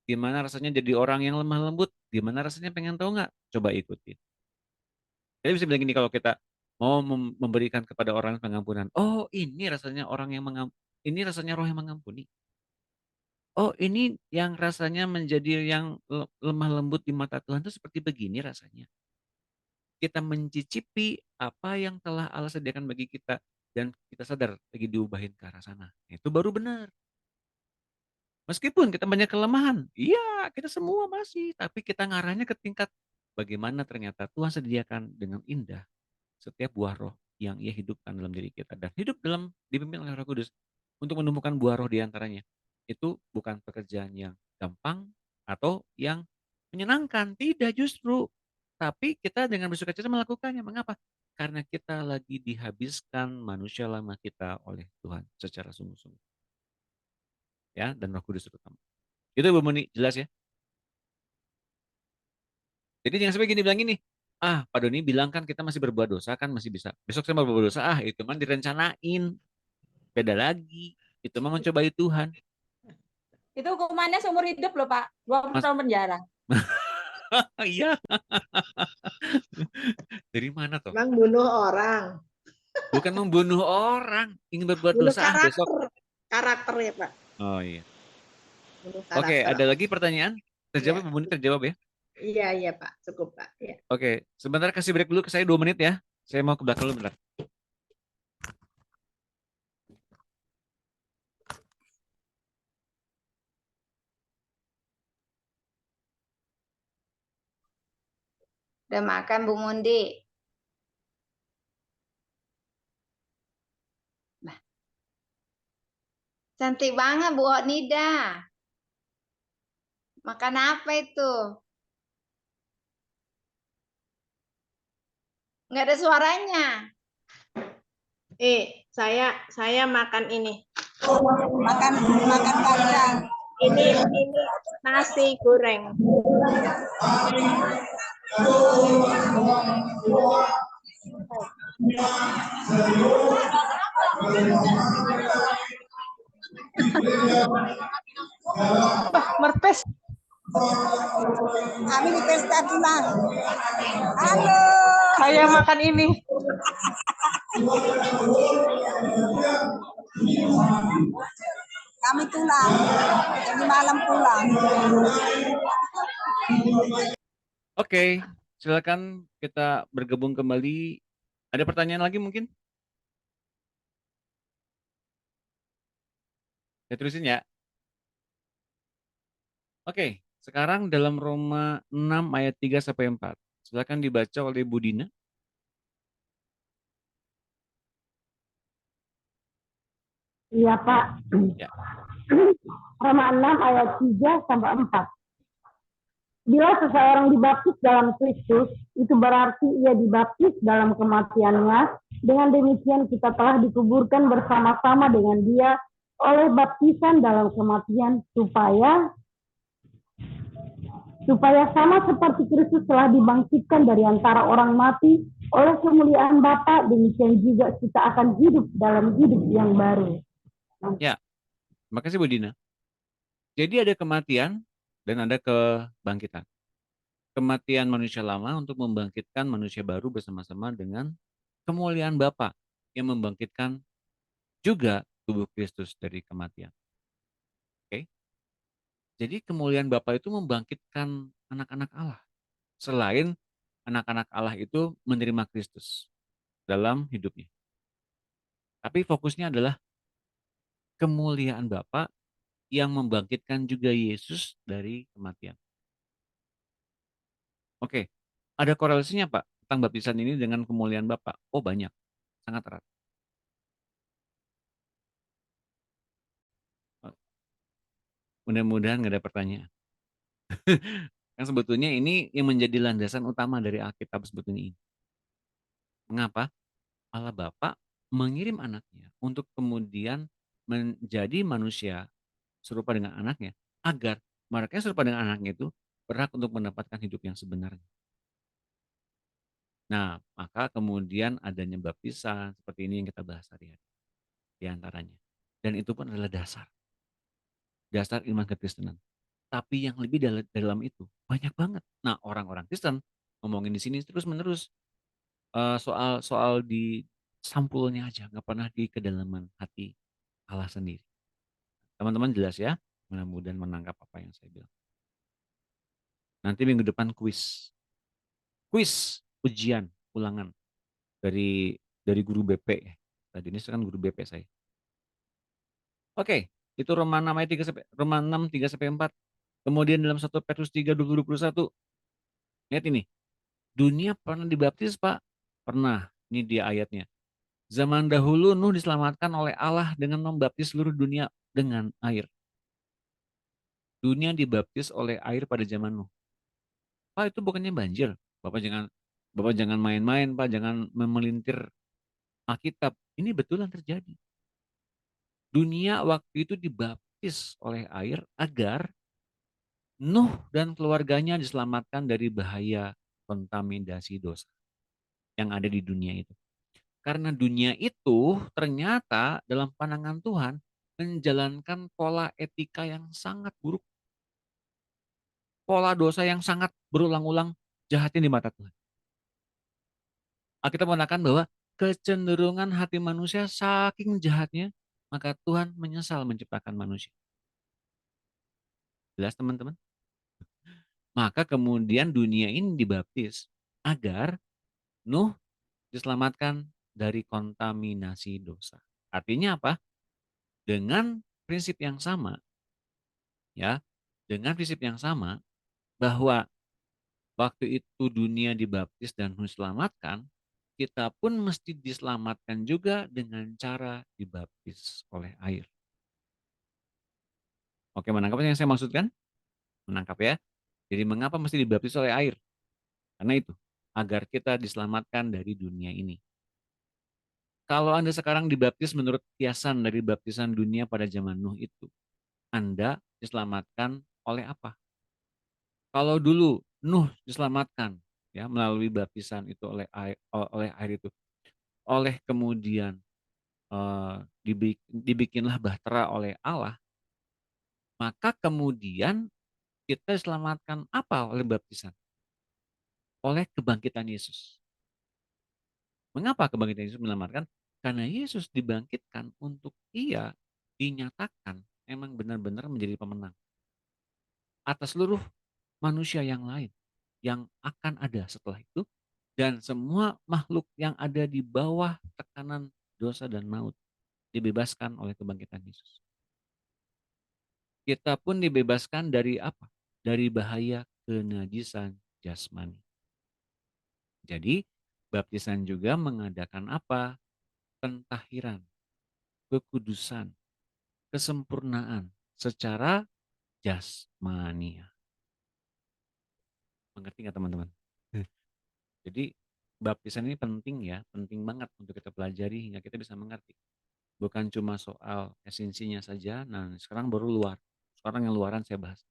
Speaker 1: Gimana rasanya jadi orang yang lemah lembut? Gimana rasanya pengen tahu nggak? Coba ikutin. Jadi bisa bilang gini, kalau kita mau memberikan kepada orang pengampunan. Oh, ini rasanya orang yang ini rasanya roh yang mengampuni. Oh, ini yang rasanya menjadi yang lemah lembut di mata Tuhan itu seperti begini rasanya. Kita mencicipi apa yang telah Allah sediakan bagi kita dan kita sadar lagi diubahin ke arah sana. Itu baru benar. Meskipun kita banyak kelemahan, iya kita semua masih, tapi kita ngarahnya ke tingkat bagaimana ternyata Tuhan sediakan dengan indah setiap buah roh yang ia hidupkan dalam diri kita dan hidup dalam dipimpin oleh Roh Kudus untuk menumbuhkan buah roh di antaranya. Itu bukan pekerjaan yang gampang atau yang menyenangkan, tidak justru. Tapi kita dengan bersukacita melakukannya. Mengapa? Karena kita lagi dihabiskan manusia lama kita oleh Tuhan secara sungguh-sungguh. ya, dan Roh Kudus terutama. Itu Bu Muni, jelas ya? Jadi jangan sampai gini bilang gini, Pak Doni bilang kan kita masih berbuat dosa kan masih bisa. Besok saya mau berbuat dosa, itu mah direncanain. Beda lagi. Itu mah mencobai Tuhan.
Speaker 9: Itu hukumannya seumur hidup loh Pak, 20
Speaker 1: Mas,
Speaker 9: tahun penjara.
Speaker 1: iya. Dari mana toh?
Speaker 8: Bang bunuh orang.
Speaker 1: Bukan membunuh orang, ingin berbuat
Speaker 8: Bunuh
Speaker 1: dosa besok.
Speaker 8: karakter ya Pak.
Speaker 1: Oh iya.
Speaker 8: Bunuh
Speaker 1: Oke,
Speaker 8: karakter.
Speaker 1: ada lagi pertanyaan? Terjawab, Bu Muni, terjawab ya?
Speaker 8: Iya Pak, cukup Pak. Ya.
Speaker 1: Oke, sebentar kasih break dulu ke saya 2 menit ya. Saya mau ke belakang dulu bentar.
Speaker 2: Udah makan Bu Mundi? Bah. Cantik banget Bu Nida. Makan apa itu? Nggak ada suaranya.
Speaker 8: Saya makan ini.
Speaker 3: Makan kacang.
Speaker 8: Ini nasi goreng.
Speaker 6: Merpes.
Speaker 3: Kami di pesta tulang. Halo.
Speaker 6: Saya makan ini.
Speaker 3: Kami tulang. Jadi malam pulang.
Speaker 1: Oke, silakan kita bergabung kembali. Ada pertanyaan lagi mungkin? Saya terusin ya. Oke, sekarang dalam Roma 6 ayat 3 sampai 4. Silakan dibaca oleh Bu Dina.
Speaker 5: Iya Pak.
Speaker 1: Ya.
Speaker 5: Roma 6 ayat 3 sampai 4. Bila seseorang dibaptis dalam Kristus, itu berarti ia dibaptis dalam kematiannya. Dengan demikian kita telah dikuburkan bersama-sama dengan dia oleh baptisan dalam kematian supaya sama seperti Kristus telah dibangkitkan dari antara orang mati oleh kemuliaan Bapa, demikian juga kita akan hidup dalam hidup yang baru.
Speaker 1: Ya, makasih Bu Dina. Jadi ada kematian dan ada kebangkitan. Kematian manusia lama untuk membangkitkan manusia baru bersama-sama dengan kemuliaan Bapa yang membangkitkan juga tubuh Kristus dari kematian. Oke. Jadi kemuliaan Bapa itu membangkitkan anak-anak Allah. Selain anak-anak Allah itu menerima Kristus dalam hidupnya. Tapi fokusnya adalah kemuliaan Bapa yang membangkitkan juga Yesus dari kematian. Oke, ada korelasinya Pak tentang baptisan ini dengan kemuliaan Bapa? Oh banyak, sangat erat. Mudah-mudahan nggak ada pertanyaan. Kan sebetulnya ini yang menjadi landasan utama dari Alkitab sebetulnya ini. Mengapa? Allah Bapa mengirim anaknya untuk kemudian menjadi manusia serupa dengan anaknya agar mereka yang serupa dengan anaknya itu berhak untuk mendapatkan hidup yang sebenarnya. Nah, maka kemudian adanya baptisan seperti ini yang kita bahas hari-hari di antaranya. Dan itu pun adalah dasar iman kekristenan. Tapi yang lebih dalam itu banyak banget. Nah, orang-orang Kristen ngomongin di sini terus-menerus soal di sampulnya aja, nggak pernah di kedalaman hati Allah sendiri. Teman-teman jelas ya, mudah-mudahan menangkap apa yang saya bilang. Nanti minggu depan kuis ujian ulangan dari guru BP ya. Tadi ini kan guru BP saya. Oke, itu Roma 6 ayat 3 sampai Roma 6 3 sampai 4. Kemudian dalam 1 Petrus 3 20 21. Lihat ini. Dunia pernah dibaptis, Pak? Pernah. Ini dia ayatnya. Zaman dahulu Nuh diselamatkan oleh Allah dengan membaptis seluruh dunia dengan air. Dunia dibaptis oleh air pada zaman Nuh. Pak, itu bukannya banjir. Bapak jangan main-main, Pak, jangan memelintir Alkitab. Ini betulan terjadi. Dunia waktu itu dibaptis oleh air agar Nuh dan keluarganya diselamatkan dari bahaya kontaminasi dosa yang ada di dunia itu. Karena dunia itu ternyata dalam pandangan Tuhan menjalankan pola etika yang sangat buruk. Pola dosa yang sangat berulang-ulang jahatnya di mata Tuhan. Alkitab mengatakan bahwa kecenderungan hati manusia saking jahatnya, maka Tuhan menyesal menciptakan manusia. Jelas teman-teman? Maka kemudian dunia ini dibaptis agar Nuh diselamatkan dari kontaminasi dosa. Artinya apa? Dengan prinsip yang sama, ya, dengan prinsip yang sama bahwa waktu itu dunia dibaptis dan Nuh diselamatkan, kita pun mesti diselamatkan juga dengan cara dibaptis oleh air. Oke, menangkap yang saya maksudkan? Menangkap ya. Jadi mengapa mesti dibaptis oleh air? Karena itu, agar kita diselamatkan dari dunia ini. Kalau Anda sekarang dibaptis menurut kiasan dari baptisan dunia pada zaman Nuh itu, Anda diselamatkan oleh apa? Kalau dulu Nuh diselamatkan ya melalui baptisan itu oleh air itu, oleh kemudian dibikinlah bahtera oleh Allah, maka kemudian kita diselamatkan apa oleh baptisan? Oleh kebangkitan Yesus. Mengapa kebangkitan Yesus menyelamatkan? Karena Yesus dibangkitkan untuk ia dinyatakan memang benar-benar menjadi pemenang atas seluruh manusia yang lain yang akan ada setelah itu dan semua makhluk yang ada di bawah tekanan dosa dan maut dibebaskan oleh kebangkitan Yesus. Kita pun dibebaskan dari apa? Dari bahaya kenajisan jasmani. Jadi baptisan juga mengadakan apa? Pentahiran, kekudusan, kesempurnaan secara jasmania. Mengerti nggak teman-teman? Jadi baptisan ini penting ya, penting banget untuk kita pelajari hingga kita bisa mengerti. Bukan cuma soal esensinya saja, nah sekarang baru luar. Sekarang yang luaran saya bahas.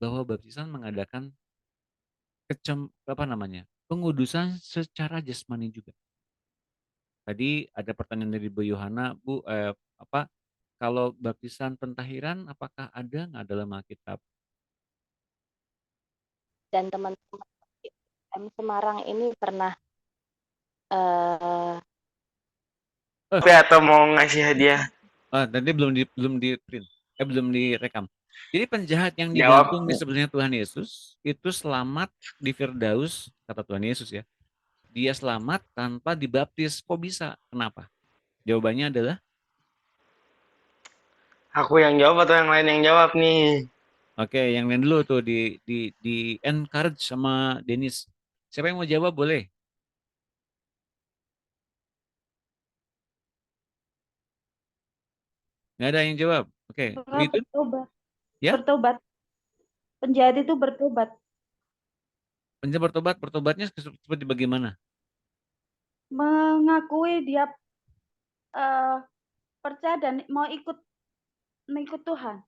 Speaker 1: Bahwa baptisan mengadakan pengudusan secara jasmani juga. Tadi ada pertanyaan dari Bu Yohana, Bu, kalau baptisan pentahiran apakah ada nggak dalam Alkitab?
Speaker 10: Dan teman-teman M Semarang ini pernah eh
Speaker 7: Atau mau ngasih hadiah?
Speaker 1: Tadi belum di print, belum direkam. Jadi penjahat yang
Speaker 7: Jawab.
Speaker 1: digantung di sebelahnya Tuhan Yesus itu selamat di Firdaus, kata Tuhan Yesus ya. Dia selamat tanpa dibaptis. Kok bisa? Kenapa? Jawabannya adalah
Speaker 7: Aku yang jawab atau yang lain yang jawab nih?
Speaker 1: oke, yang lain dulu tuh di encourage sama Denis. Siapa yang mau jawab boleh? Nggak ada yang jawab. Oke, begitu?
Speaker 9: Bertobat.
Speaker 1: Ya?
Speaker 9: Bertobat. Penjahat itu bertobat.
Speaker 1: Penjahat bertobatnya seperti bagaimana?
Speaker 9: Mengakui dia percaya dan mau mengikut Tuhan.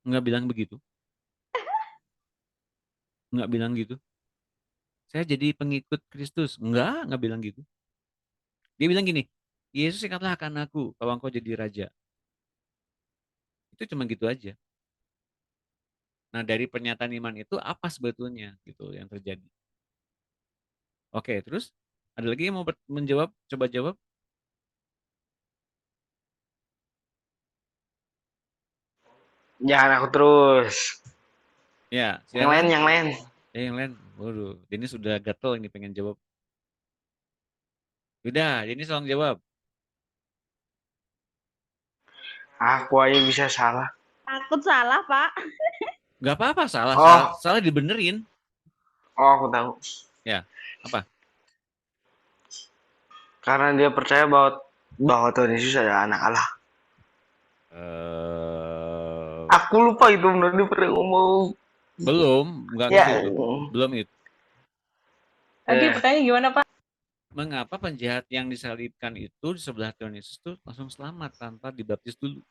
Speaker 1: Nggak bilang begitu. Nggak bilang gitu. Saya jadi pengikut Kristus. Nggak bilang gitu. Dia bilang gini, Yesus ikatlah akan aku kalau engkau jadi raja. Itu cuma gitu aja. Nah dari pernyataan iman itu apa sebetulnya gitu yang terjadi? Oke, terus ada lagi yang mau menjawab? Coba jawab.
Speaker 7: Jangan aku terus.
Speaker 1: Ya,
Speaker 7: Yang lain,
Speaker 1: silakan.
Speaker 7: yang lain.
Speaker 1: Yang lain. Waduh, ini sudah gatel ini pengen jawab. Udah, ini tolong jawab.
Speaker 7: Aku aja bisa salah.
Speaker 9: Takut salah, Pak.
Speaker 1: Gak apa-apa, salah,
Speaker 7: Oh.
Speaker 1: salah dibenerin.
Speaker 7: Oh, aku tahu.
Speaker 1: Ya, apa?
Speaker 7: Karena dia percaya bahwa Tuhan Yesus adalah anak Allah. Aku lupa itu benar dia pernah ngomong.
Speaker 1: Belum, nggak ke
Speaker 7: Ya.
Speaker 1: situ. Belum itu.
Speaker 9: Tadi pertanyaan gimana, Pak?
Speaker 1: Mengapa penjahat yang disalibkan itu di sebelah Tuhan Yesus itu langsung selamat tanpa dibaptis dulu?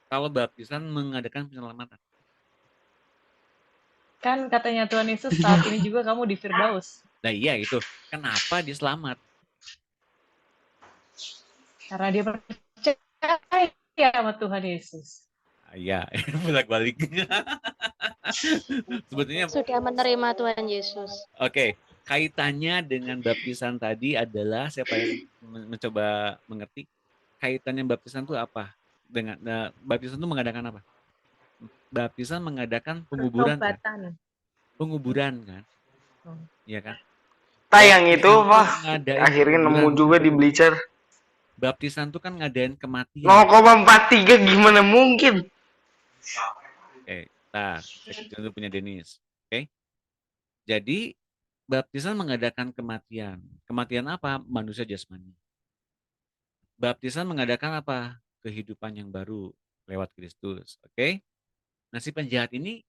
Speaker 1: Kalau baptisan mengadakan penyelamatan.
Speaker 11: Kan katanya Tuhan Yesus saat ini juga kamu di Firdaus.
Speaker 1: Nah iya itu. Kenapa dia selamat?
Speaker 11: Karena dia percaya sama Tuhan Yesus.
Speaker 1: Iya, bolak-balik. Sebetulnya
Speaker 10: Sudah menerima Tuhan Yesus.
Speaker 1: oke, kaitannya dengan baptisan tadi adalah siapa yang mencoba mengerti? Kaitannya baptisan itu apa? Dengan baptisan itu mengadakan apa? Baptisan mengadakan penguburan kan?
Speaker 9: Pertobatan.
Speaker 1: Penguburan kan?
Speaker 9: Oh.
Speaker 1: Iya kan?
Speaker 7: Tayang itu
Speaker 1: Baptisan tuh
Speaker 7: wah
Speaker 1: ngadain
Speaker 7: akhirnya nemu
Speaker 1: penguburan.
Speaker 7: juga di Bleacher.
Speaker 1: Baptisan tuh kan ngadain kematian.
Speaker 7: 0,43 gimana mungkin?
Speaker 1: Oke, nah, saya punya Denis. Oke. Jadi baptisan mengadakan kematian. Kematian apa? Manusia jasmani. Baptisan mengadakan apa? Kehidupan yang baru lewat Kristus. Oke. Nah, si penjahat ini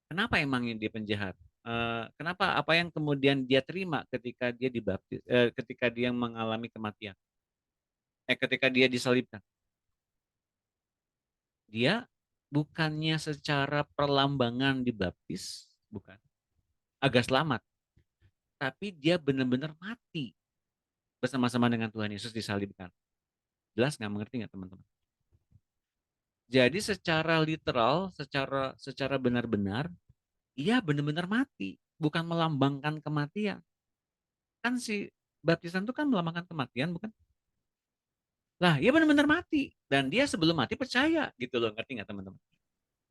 Speaker 1: kenapa emangnya dia penjahat? Kenapa apa yang kemudian dia terima ketika dia dibaptis, ketika dia mengalami kematian? Ketika dia disalibkan. Dia bukannya secara perlambangan dibaptis, bukan. Agak selamat. Tapi dia benar-benar mati bersama-sama dengan Tuhan Yesus disalibkan. Jelas nggak, mengerti nggak teman-teman? Jadi secara literal, secara benar-benar, ia benar-benar mati, bukan melambangkan kematian. Kan si baptisan itu kan melambangkan kematian, bukan? Lah, ia benar-benar mati dan dia sebelum mati percaya gitu loh, ngerti nggak teman-teman?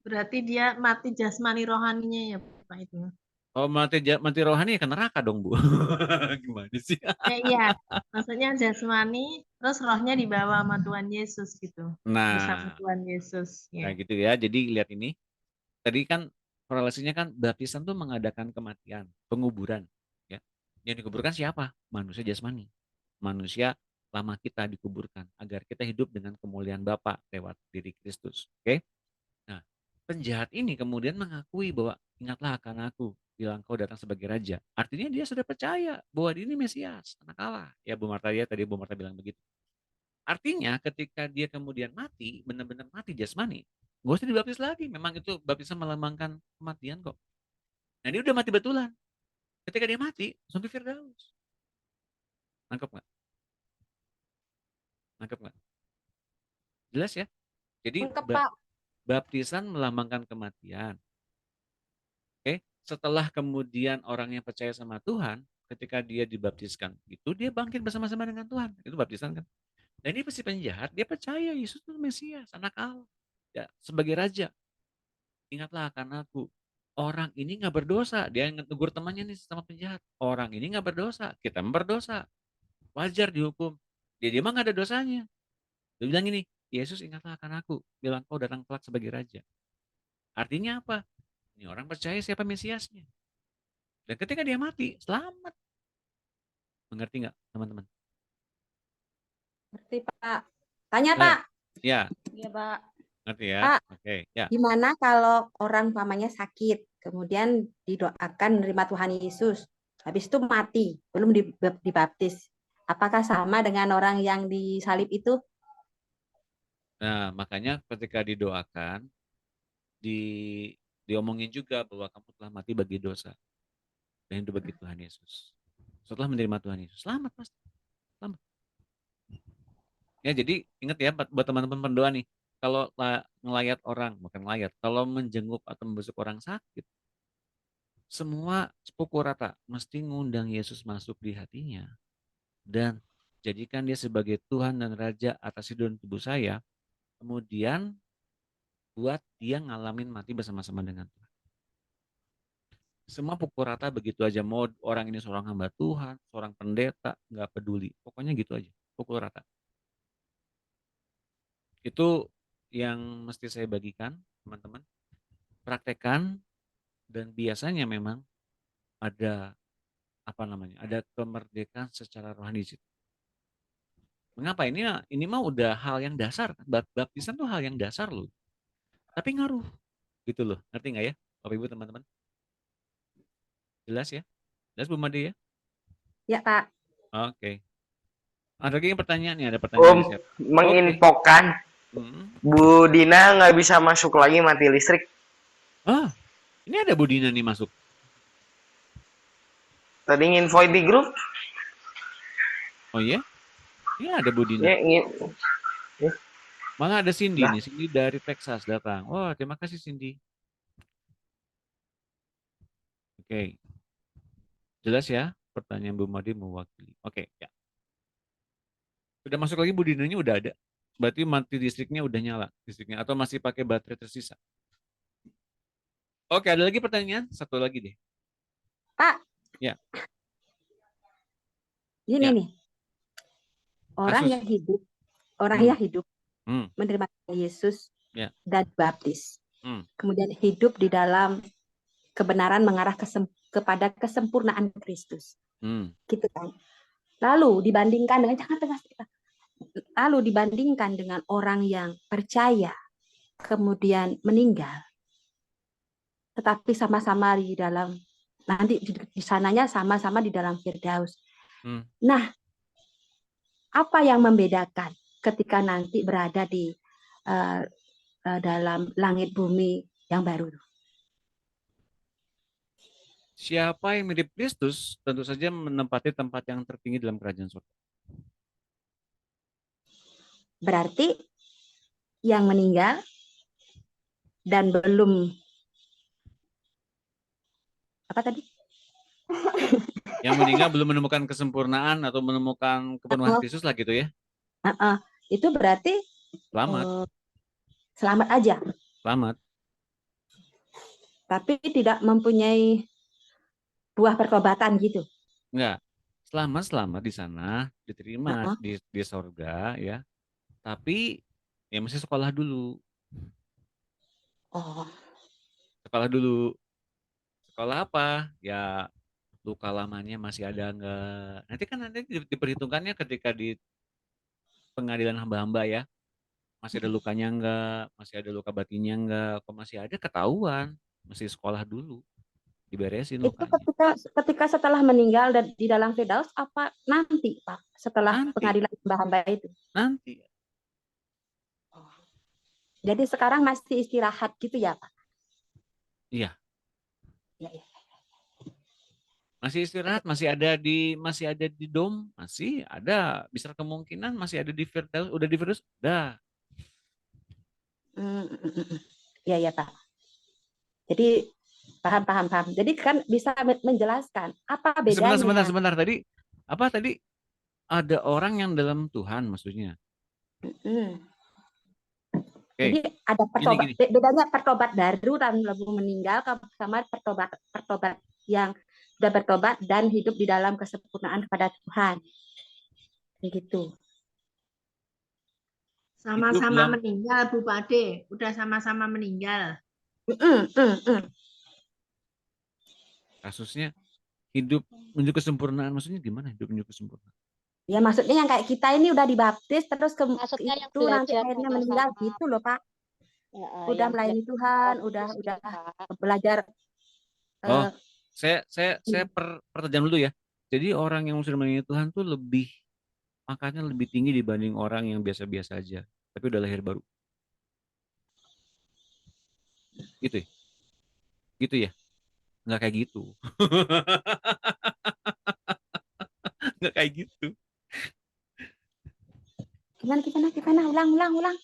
Speaker 8: Berarti dia mati jasmani rohaninya ya Pak itu.
Speaker 1: Oh, mati rohani ya ke neraka dong, Bu. Gimana sih?
Speaker 8: Iya, maksudnya jasmani, terus rohnya dibawa sama Tuhan Yesus gitu. Bersama
Speaker 1: Nah,
Speaker 8: Tuhan Yesus.
Speaker 1: nah
Speaker 8: Ya.
Speaker 1: gitu ya. Jadi lihat ini. Tadi kan korelasinya kan baptisan tuh mengadakan kematian, penguburan. Ya. Yang dikuburkan siapa? Manusia jasmani. Manusia lama kita dikuburkan agar kita hidup dengan kemuliaan Bapa lewat diri Kristus. Oke? Nah, penjahat ini kemudian mengakui bahwa ingatlah akan aku bila engkau datang sebagai raja. Artinya dia sudah percaya bahwa dia ini Mesias, anak Allah. Ya Bu Marta ya, tadi Bu Marta bilang begitu. Artinya ketika dia kemudian mati, benar-benar mati jasmani, gak usah dibaptis lagi. Memang itu baptisan melambangkan kematian kok. Nah dia udah mati betulan. Ketika dia mati, langsung ke Firdaus. Nangkep nggak? Nangkep nggak? Jelas ya? Jadi
Speaker 9: Lengkap, Pak.
Speaker 1: baptisan melambangkan kematian. Oke, setelah kemudian orang yang percaya sama Tuhan, ketika dia dibaptiskan, itu dia bangkit bersama-sama dengan Tuhan. Itu baptisan kan? Dan ini pasti penjahat, dia percaya Yesus itu Mesias, anak Allah. Ya, sebagai raja. Ingatlah akan aku. Orang ini nggak berdosa. Dia negur temannya nih sama penjahat. Orang ini nggak berdosa. Kita berdosa. Wajar dihukum. Dia mah nggak ada dosanya. Dia bilang ini, Yesus ingatlah akan aku. Bilang kau datang kelak sebagai raja. Artinya apa? Ini orang percaya siapa Mesiasnya. Dan ketika dia mati, selamat. Mengerti nggak teman-teman?
Speaker 4: Ngerti, Pak. Tanya, Pak.
Speaker 1: Ya.
Speaker 9: Iya, Pak.
Speaker 1: Ngerti ya?
Speaker 4: Pak,
Speaker 1: Oke, ya.
Speaker 4: gimana kalau orang umpamanya sakit, kemudian didoakan menerima Tuhan Yesus, habis itu mati, belum dibaptis. Apakah sama dengan orang yang disalib itu?
Speaker 1: Nah, makanya ketika didoakan, diomongin juga bahwa kamu telah mati bagi dosa dan hidup bagi Tuhan Yesus. Setelah menerima Tuhan Yesus, selamat pasti. Selamat. Ya, jadi ingat ya buat teman-teman pendoa nih, kalau ngelayat orang, bukan ngelayat, kalau menjenguk atau membesuk orang sakit, semua pukul rata mesti ngundang Yesus masuk di hatinya dan jadikan dia sebagai Tuhan dan Raja atas hidup dan tubuh saya, kemudian buat dia ngalamin mati bersama-sama dengan Tuhan. Semua pukul rata begitu aja, mau orang ini seorang hamba Tuhan, seorang pendeta, nggak peduli, pokoknya gitu aja, pukul rata. Itu yang mesti saya bagikan, teman-teman. Praktekan, dan biasanya memang ada ada kemerdekaan secara rohani. Mengapa ini mah udah hal yang dasar. Baptisan tuh hal yang dasar loh. Tapi ngaruh gitu loh. Ngerti nggak ya, Bapak Ibu teman-teman? Jelas ya? Jelas Bu Made ya?
Speaker 4: Ya, Pak.
Speaker 1: Oke. Ada lagi pertanyaan nih, ada pertanyaan dari siapa?
Speaker 7: Menginfokan Bu Dina nggak bisa masuk lagi, mati listrik.
Speaker 1: Ah, ini ada Bu Dina nih masuk.
Speaker 7: Tadi nginfoin di grup.
Speaker 1: Oh iya? Iya ada Bu Dina. Malah ada Cindy nih, Cindy dari Texas datang. Oh, terima kasih Cindy. Oke. Jelas ya pertanyaan Bu Madi mewakili. Oke, ya. Udah masuk lagi Bu Dinanya udah ada. Berarti mati listriknya udah nyala listriknya atau masih pakai baterai tersisa. Oke, ada lagi pertanyaan? Satu lagi deh.
Speaker 4: Pak.
Speaker 1: Ya.
Speaker 4: Gini
Speaker 1: Ya.
Speaker 4: nih. Orang
Speaker 1: Kasus.
Speaker 4: yang hidup, yang hidup menerima Yesus dan baptis. Kemudian hidup di dalam kebenaran mengarah kepada kesempurnaan Kristus. Gitu kan. Lalu dibandingkan dengan dengan orang yang percaya kemudian meninggal, tetapi sama-sama di dalam nanti di sananya sama-sama di dalam Firdaus. Nah, apa yang membedakan ketika nanti berada di dalam langit bumi yang baru?
Speaker 1: Siapa yang mirip Kristus tentu saja menempati tempat yang tertinggi dalam kerajaan surga.
Speaker 4: Berarti yang meninggal dan belum apa tadi?
Speaker 1: Yang meninggal belum menemukan kesempurnaan atau menemukan kepenuhan Kristus lah gitu ya.
Speaker 4: Itu berarti
Speaker 1: selamat.
Speaker 4: Selamat aja.
Speaker 1: Selamat.
Speaker 4: Tapi tidak mempunyai buah pertobatan gitu.
Speaker 1: Enggak. Selamat di sana, diterima di surga ya. Tapi ya mesti sekolah dulu.
Speaker 4: Oh.
Speaker 1: Sekolah dulu. Sekolah apa? Ya luka lamanya masih ada enggak? Nanti kan diperhitungkannya ketika di pengadilan hamba-hamba ya. Masih ada lukanya enggak? Masih ada luka batinnya enggak? Kalau masih ada ketahuan, mesti sekolah dulu. Diberesin lukanya.
Speaker 4: Itu ketika setelah meninggal dan di dalam Firdaus apa nanti Pak? Setelah pengadilan hamba-hamba itu?
Speaker 1: Nanti.
Speaker 4: Jadi sekarang masih istirahat gitu ya Pak?
Speaker 1: Iya.
Speaker 4: Ya.
Speaker 1: Masih istirahat, masih ada di dom, masih ada. Besar kemungkinan masih ada di Firdaus, udah di Firdaus, udah.
Speaker 4: Ya Pak. Jadi paham. Jadi kan bisa menjelaskan apa bedanya?
Speaker 1: Sebentar. Tadi ada orang yang dalam Tuhan maksudnya.
Speaker 4: Jadi ada bedanya pertobat baru dan belum meninggal sama pertobat yang sudah bertobat dan hidup di dalam kesempurnaan kepada Tuhan. Begitu.
Speaker 8: Sama-sama meninggal Bu Pade, udah sama-sama meninggal.
Speaker 1: Kasusnya hidup menuju kesempurnaan, maksudnya gimana hidup menuju kesempurnaan?
Speaker 4: Ya maksudnya yang kayak kita ini udah dibaptis terus
Speaker 10: maksudnya
Speaker 4: itu nanti akhirnya meninggal gitu loh Pak. Udah melayani Tuhan, udah belajar.
Speaker 1: Saya pertajam dulu ya. Jadi orang yang sudah melayani Tuhan tuh makanya lebih tinggi dibanding orang yang biasa-biasa aja, tapi udah lahir baru. Gitu ya? Nggak kayak gitu. Nggak kayak gitu.
Speaker 4: Gimana? Ulang.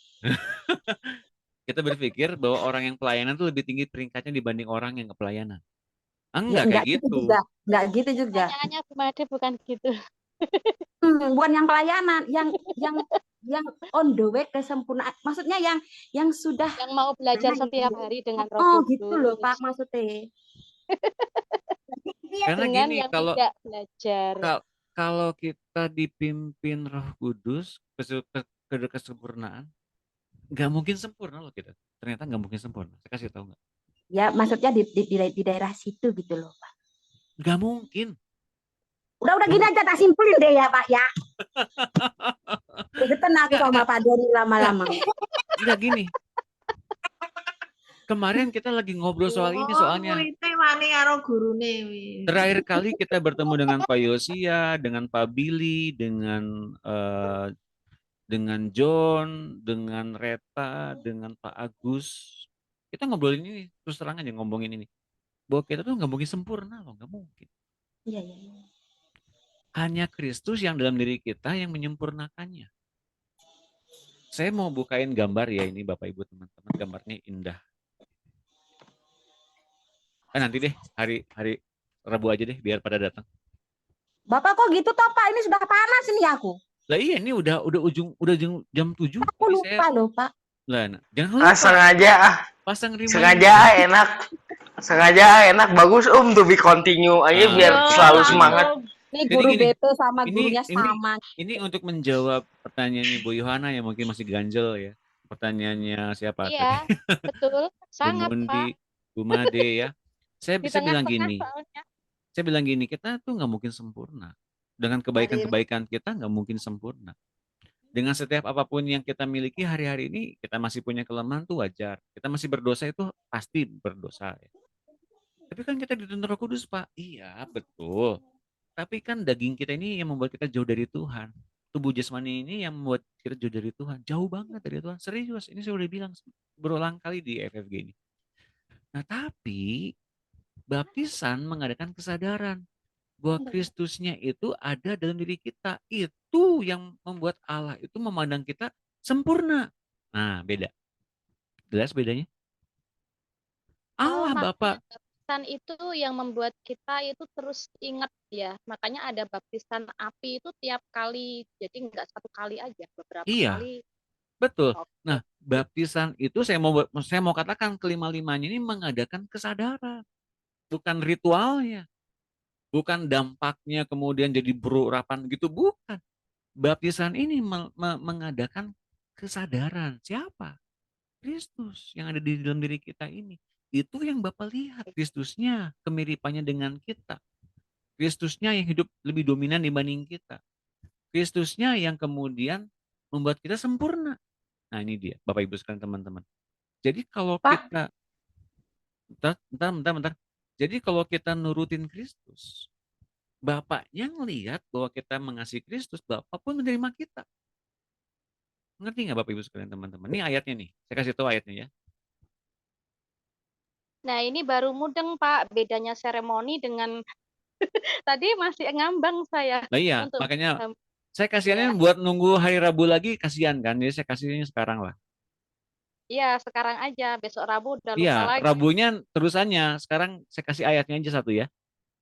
Speaker 1: Kita berpikir bahwa orang yang pelayanan tuh lebih tinggi peringkatnya dibanding orang yang kepelayanan. Enggak kayak gitu.
Speaker 4: Enggak gitu juga.
Speaker 10: Pertanyaannya Bu Made bukan gitu.
Speaker 4: Bukan yang pelayanan, yang on the way kesempurnaan. Maksudnya yang sudah
Speaker 10: yang mau belajar setiap hari dengan Roh Kudus.
Speaker 4: Gitu loh Pak maksudnya.
Speaker 1: Karena
Speaker 10: dengan
Speaker 1: gini,
Speaker 10: yang tidak belajar.
Speaker 1: Kalau kita dipimpin Roh Kudus ke kesempurnaan, nggak mungkin sempurna loh kita. Ternyata nggak mungkin sempurna. Saya kasih tahu nggak?
Speaker 4: Ya maksudnya di daerah situ gitu loh Pak.
Speaker 1: Nggak mungkin.
Speaker 4: Udah gini aja tak simpulin deh ya Pak ya. Kegetan aku sama Pak Doni lama-lama.
Speaker 1: Enggak gini. Kemarin kita lagi ngobrol soal ini soalnya. Terakhir kali kita bertemu dengan Pak Yosia, dengan Pak Billy, dengan dengan John, dengan Reta, dengan Pak Agus. Kita ngobrolin ini, terus terang aja ngomongin ini. Bahwa kita tuh nggak mungkin sempurna loh, nggak mungkin.
Speaker 9: Iya, iya.
Speaker 1: Hanya Kristus yang dalam diri kita yang menyempurnakannya. Saya mau bukain gambar ya ini Bapak Ibu teman-teman, gambarnya indah. Nanti deh hari Rabu aja deh biar pada datang.
Speaker 9: Bapak kok gitu toh Pak? Ini sudah panas ini aku.
Speaker 1: Lah iya ini udah jam 7.
Speaker 9: Aku lupa loh Pak.
Speaker 1: Lah jangan lupa.
Speaker 7: Sengaja
Speaker 1: pasang reminder.
Speaker 7: Sengaja enak bagus to be continue aja biar selalu semangat.
Speaker 9: Ini guru BP sama gurunya sama.
Speaker 1: Ini untuk menjawab pertanyaannya Bu Yohana yang mungkin masih ganjel ya. Pertanyaannya siapa?
Speaker 10: Iya, betul. Sangat,
Speaker 1: Pak. Bu Made ya. Saya bilang gini, kita tuh nggak mungkin sempurna. Dengan kebaikan-kebaikan kita nggak mungkin sempurna. Dengan setiap apapun yang kita miliki hari-hari ini, kita masih punya kelemahan tuh wajar. Kita masih berdosa itu pasti berdosa. Ya. Tapi kan kita dituntun Roh Kudus, Pak. Iya, betul. Tapi kan daging kita ini yang membuat kita jauh dari Tuhan. Tubuh jasmani ini yang membuat kita jauh dari Tuhan. Jauh banget dari Tuhan. Serius, ini saya udah bilang berulang kali di FFG ini. Nah, tapi baptisan mengadakan kesadaran bahwa Kristusnya itu ada dalam diri kita. Itu yang membuat Allah itu memandang kita sempurna. Nah, beda. Jelas bedanya? Allah Bapak.
Speaker 10: Baptisan itu yang membuat kita itu terus ingat ya. Makanya ada baptisan api itu tiap kali. Jadi enggak satu kali aja, beberapa kali.
Speaker 1: Betul. Nah, baptisan itu saya mau katakan kelima-limanya ini mengadakan kesadaran. Bukan ritualnya. Bukan dampaknya kemudian jadi berurapan gitu, bukan. Baptisan ini mengadakan kesadaran. Siapa? Kristus yang ada di dalam diri kita ini. Itu yang Bapak lihat, Kristusnya, kemiripannya dengan kita. Kristusnya yang hidup lebih dominan dibanding kita. Kristusnya yang kemudian membuat kita sempurna. Nah ini dia, Bapak Ibu sekalian teman-teman. Jadi kalau kita, bentar. Jadi kalau kita nurutin Kristus, Bapaknya ngelihat bahwa kita mengasihi Kristus, Bapak pun menerima kita. Ngerti nggak Bapak Ibu sekalian teman-teman? Ini ayatnya nih, saya kasih tahu ayatnya ya.
Speaker 10: Nah ini baru mudeng Pak, bedanya seremoni dengan tadi masih ngambang saya.
Speaker 1: Nah iya, makanya saya kasihannya buat nunggu hari Rabu lagi, kasihan kan, jadi saya kasihnya sekarang lah.
Speaker 10: Iya, sekarang aja, besok Rabu udah lupa
Speaker 1: Iya,
Speaker 10: lagi.
Speaker 1: Rabunya terusannya, sekarang saya kasih ayatnya aja satu ya,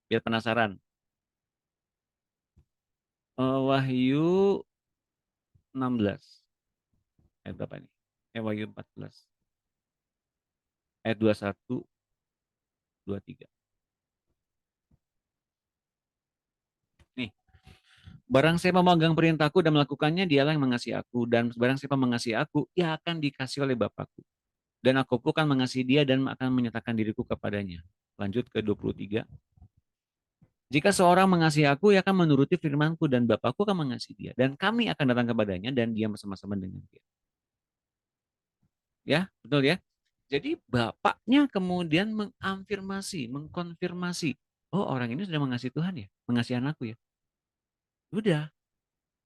Speaker 1: biar penasaran. Wahyu 16. Ayat berapa nih? Wahyu 14. Ayat 21, 23. Nih. Barang siapa memegang perintahku dan melakukannya, dialah yang mengasihi aku. Dan barang siapa mengasihi aku, ia akan dikasihi oleh Bapakku. Dan aku pun akan mengasihi dia dan akan menyatakan diriku kepadanya. Lanjut ke 23. Jika seorang mengasihi aku, ia akan menuruti firmanku dan Bapakku akan mengasihi dia. Dan kami akan datang kepadanya dan dia bersama-sama dengan dia. Ya, betul ya? Jadi Bapaknya kemudian mengafirmasi, mengkonfirmasi. Oh, orang ini sudah mengasihi Tuhan ya? Mengasihi anakku ya? Udah.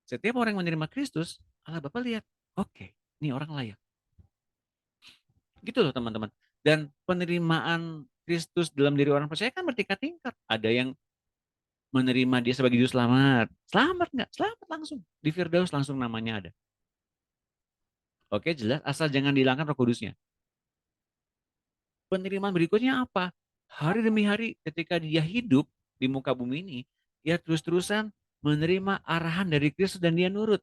Speaker 1: Setiap orang yang menerima Kristus, Allah Bapa lihat, oke, ini orang layak. Gitu loh teman-teman. Dan penerimaan Kristus dalam diri orang percaya kan bertingkat-tingkat. Ada yang menerima dia sebagai juru selamat. Selamat nggak? Selamat langsung. Di Firdaus langsung namanya ada. Oke, jelas. Asal jangan dihilangkan Roh Kudusnya. Penerimaan berikutnya apa? Hari demi hari ketika dia hidup di muka bumi ini, dia terus-terusan menerima arahan dari Kristus dan dia nurut.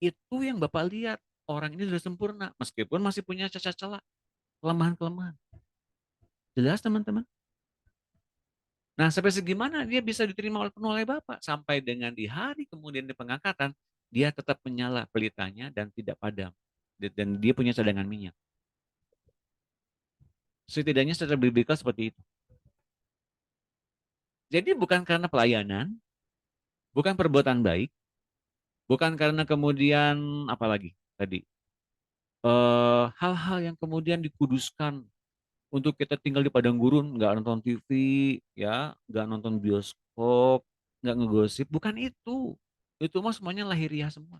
Speaker 1: Itu yang Bapak lihat. Orang ini sudah sempurna. Meskipun masih punya cacat celah. Kelemahan-kelemahan. Jelas teman-teman? Nah, sampai segimana dia bisa diterima oleh Bapak sampai dengan di hari kemudian di pengangkatan dia tetap menyala pelitanya dan tidak padam dan dia punya cadangan minyak. Setidaknya secara biblika seperti itu. Jadi bukan karena pelayanan, bukan perbuatan baik, bukan karena kemudian apalagi tadi hal-hal yang kemudian dikuduskan untuk kita tinggal di padang gurun, nggak nonton TV, ya, nggak nonton bioskop, nggak ngegosip, bukan itu. Itu mah semuanya lahiriah semua.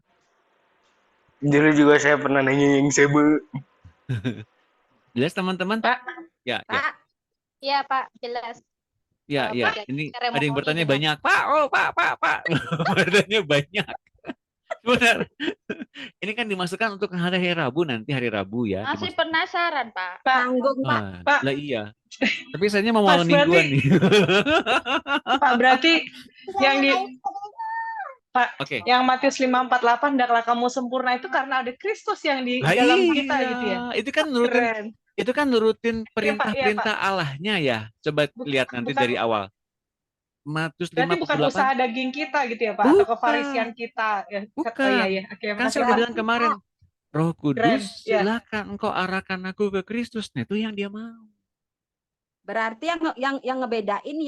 Speaker 7: Dulu juga saya pernah nanya yang sebe.
Speaker 1: Jelas teman-teman?
Speaker 11: Pak,
Speaker 1: Ya, ya.
Speaker 10: Pak. Iya, Pak, jelas.
Speaker 1: Ya, ya.
Speaker 10: Bedanya
Speaker 1: Ini ada yang
Speaker 10: seremoni
Speaker 1: bertanya
Speaker 10: dengan
Speaker 1: banyak. Pak, oh, Pak. Bertanya banyak. Benar. Ini kan dimasukkan untuk hari Rabu nanti, hari Rabu ya.
Speaker 10: masih
Speaker 1: Dimasukkan.
Speaker 10: penasaran, Pak.
Speaker 11: Pak,
Speaker 4: Tanggung, Pak.
Speaker 1: Ah,
Speaker 11: Pak.
Speaker 1: lah iya. Tapi saya mau
Speaker 11: Pas
Speaker 1: malam mingguan
Speaker 11: berarti,
Speaker 1: nih.
Speaker 11: Pak, berarti yang di Pak,
Speaker 1: Oke.
Speaker 11: yang Matius 5:48, hendaklah kamu sempurna itu karena ada Kristus yang di
Speaker 1: Ah,
Speaker 11: dalam
Speaker 1: iya.
Speaker 11: kita gitu ya.
Speaker 1: Itu kan nurutin
Speaker 11: Keren.
Speaker 1: nurutin
Speaker 11: Iya, Pak, iya, Pak.
Speaker 1: perintah-perintah Allahnya ya. Coba lihat nanti
Speaker 11: Bukan,
Speaker 1: dari awal. Matius
Speaker 11: berarti bukan
Speaker 1: 5:48.
Speaker 11: usaha daging kita gitu ya, Pak, atau kefarisian kita. Ya, oh iya, iya. Oke,
Speaker 1: Kan
Speaker 11: makasih,
Speaker 1: saya udah
Speaker 11: Pak.
Speaker 1: bilang kemarin, Roh
Speaker 11: Keren,
Speaker 1: Kudus,
Speaker 11: ya.
Speaker 1: silakan engkau arahkan aku ke Kristus. Nah, itu yang dia mau.
Speaker 4: Berarti yang ngebedain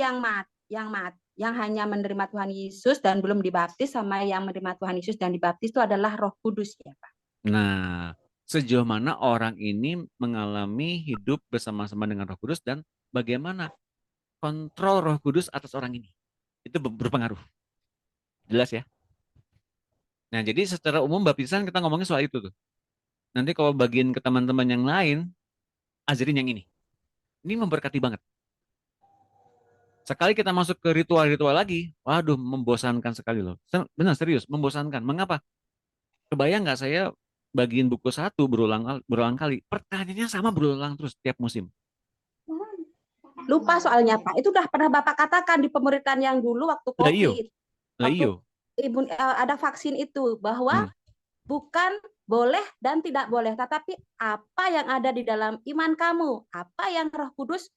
Speaker 4: yang hanya menerima Tuhan Yesus dan belum dibaptis sama yang menerima Tuhan Yesus dan dibaptis itu adalah Roh Kudus ya, Pak.
Speaker 1: Nah, sejauh mana orang ini mengalami hidup bersama-sama dengan Roh Kudus dan bagaimana kontrol Roh Kudus atas orang ini. Itu berpengaruh. Jelas ya? Nah, jadi secara umum baptisan kita ngomongin soal itu tuh. Nanti kalau bagian ke teman-teman yang lain, ajarin yang ini. Ini memberkati banget. Sekali kita masuk ke ritual-ritual lagi, waduh, membosankan sekali loh. Benar, serius, membosankan. Mengapa? Kebayang nggak saya bagiin buku 1 berulang kali. Pertanyaannya sama berulang terus tiap musim.
Speaker 4: Lupa soalnya, Pak. Itu udah pernah Bapak katakan di pemuritan yang dulu waktu
Speaker 1: Lah iyo.
Speaker 4: COVID.
Speaker 1: Lah
Speaker 4: Waktu
Speaker 1: iyo.
Speaker 4: ada vaksin itu, bahwa bukan boleh dan tidak boleh, tetapi apa yang ada di dalam iman kamu, apa yang Roh Kudus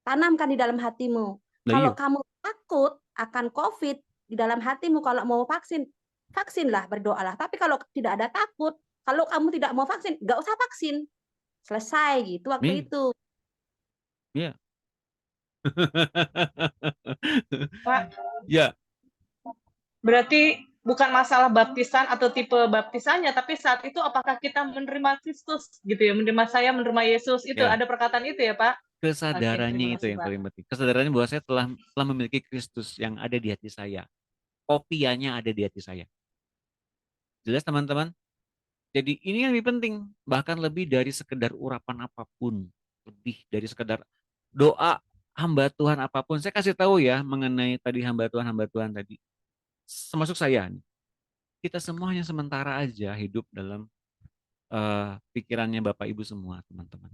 Speaker 4: tanamkan di dalam hatimu. Kalau kamu takut akan COVID di dalam hatimu, kalau mau vaksin, vaksinlah, berdoalah. Tapi kalau tidak ada takut, kalau kamu tidak mau vaksin, nggak usah vaksin. Selesai gitu waktu itu.
Speaker 1: Iya.
Speaker 11: Pak,
Speaker 1: ya.
Speaker 11: Berarti bukan masalah baptisan atau tipe baptisannya, tapi saat itu apakah kita menerima Kristus gitu ya, menerima Yesus, itu
Speaker 1: Ya.
Speaker 11: ada perkataan itu ya, Pak?
Speaker 1: Kesadarannya itu yang paling penting. Kesadarannya bahwa saya telah memiliki Kristus yang ada di hati saya. Kopiannya ada di hati saya. Jelas teman-teman? Jadi ini yang lebih penting. Bahkan lebih dari sekedar urapan apapun. Lebih dari sekedar doa hamba Tuhan apapun. Saya kasih tahu ya mengenai tadi hamba Tuhan tadi. Termasuk saya. Kita semuanya sementara aja hidup dalam pikirannya Bapak Ibu semua teman-teman.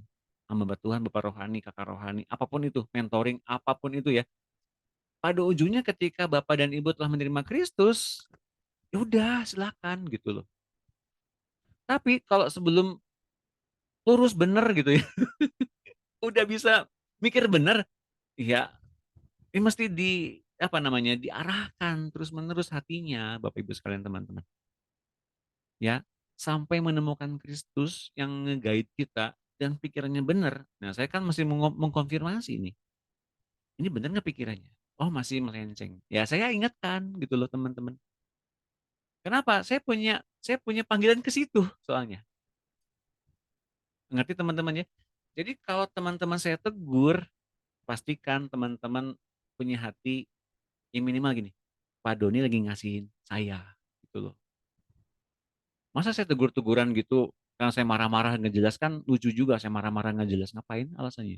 Speaker 1: Hamba Tuhan, Bapak rohani, kakak rohani, apapun itu, mentoring, apapun itu ya. Pada ujungnya ketika Bapak dan Ibu telah menerima Kristus, ya udah silakan gitu loh. Tapi kalau sebelum lurus bener gitu ya, udah bisa mikir bener, ya ini mesti diarahkan terus-menerus hatinya, Bapak Ibu sekalian teman-teman. Ya, sampai menemukan Kristus yang nge-guide kita dan pikirannya benar. Nah, saya kan masih mengkonfirmasi ini. Ini benar nggak pikirannya? Oh, masih melenceng. Ya, saya ingatkan gitu loh teman-teman. Kenapa? Saya punya panggilan ke situ soalnya. Ngerti teman-teman ya? Jadi kalau teman-teman saya tegur, pastikan teman-teman punya hati yang minimal gini. Pak Doni lagi ngasihin saya gitu loh. Masa saya tegur-teguran gitu karena saya marah-marah ngejelaskan, lucu juga saya marah-marah ngejelas, ngapain alasannya?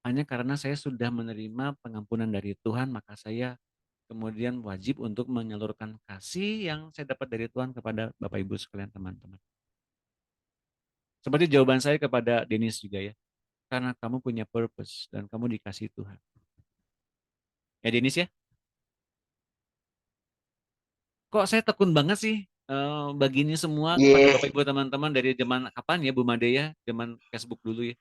Speaker 1: Hanya karena saya sudah menerima pengampunan dari Tuhan, maka saya kemudian wajib untuk menyalurkan kasih yang saya dapat dari Tuhan kepada Bapak Ibu sekalian teman-teman. Seperti jawaban saya kepada Dennis juga ya. Karena kamu punya purpose dan kamu dikasih Tuhan. Ya Dennis ya? Kok saya tekun banget sih begini semua kepada Bapak Ibu teman-teman dari zaman kapan ya Bu Made ya? Zaman Facebook dulu ya.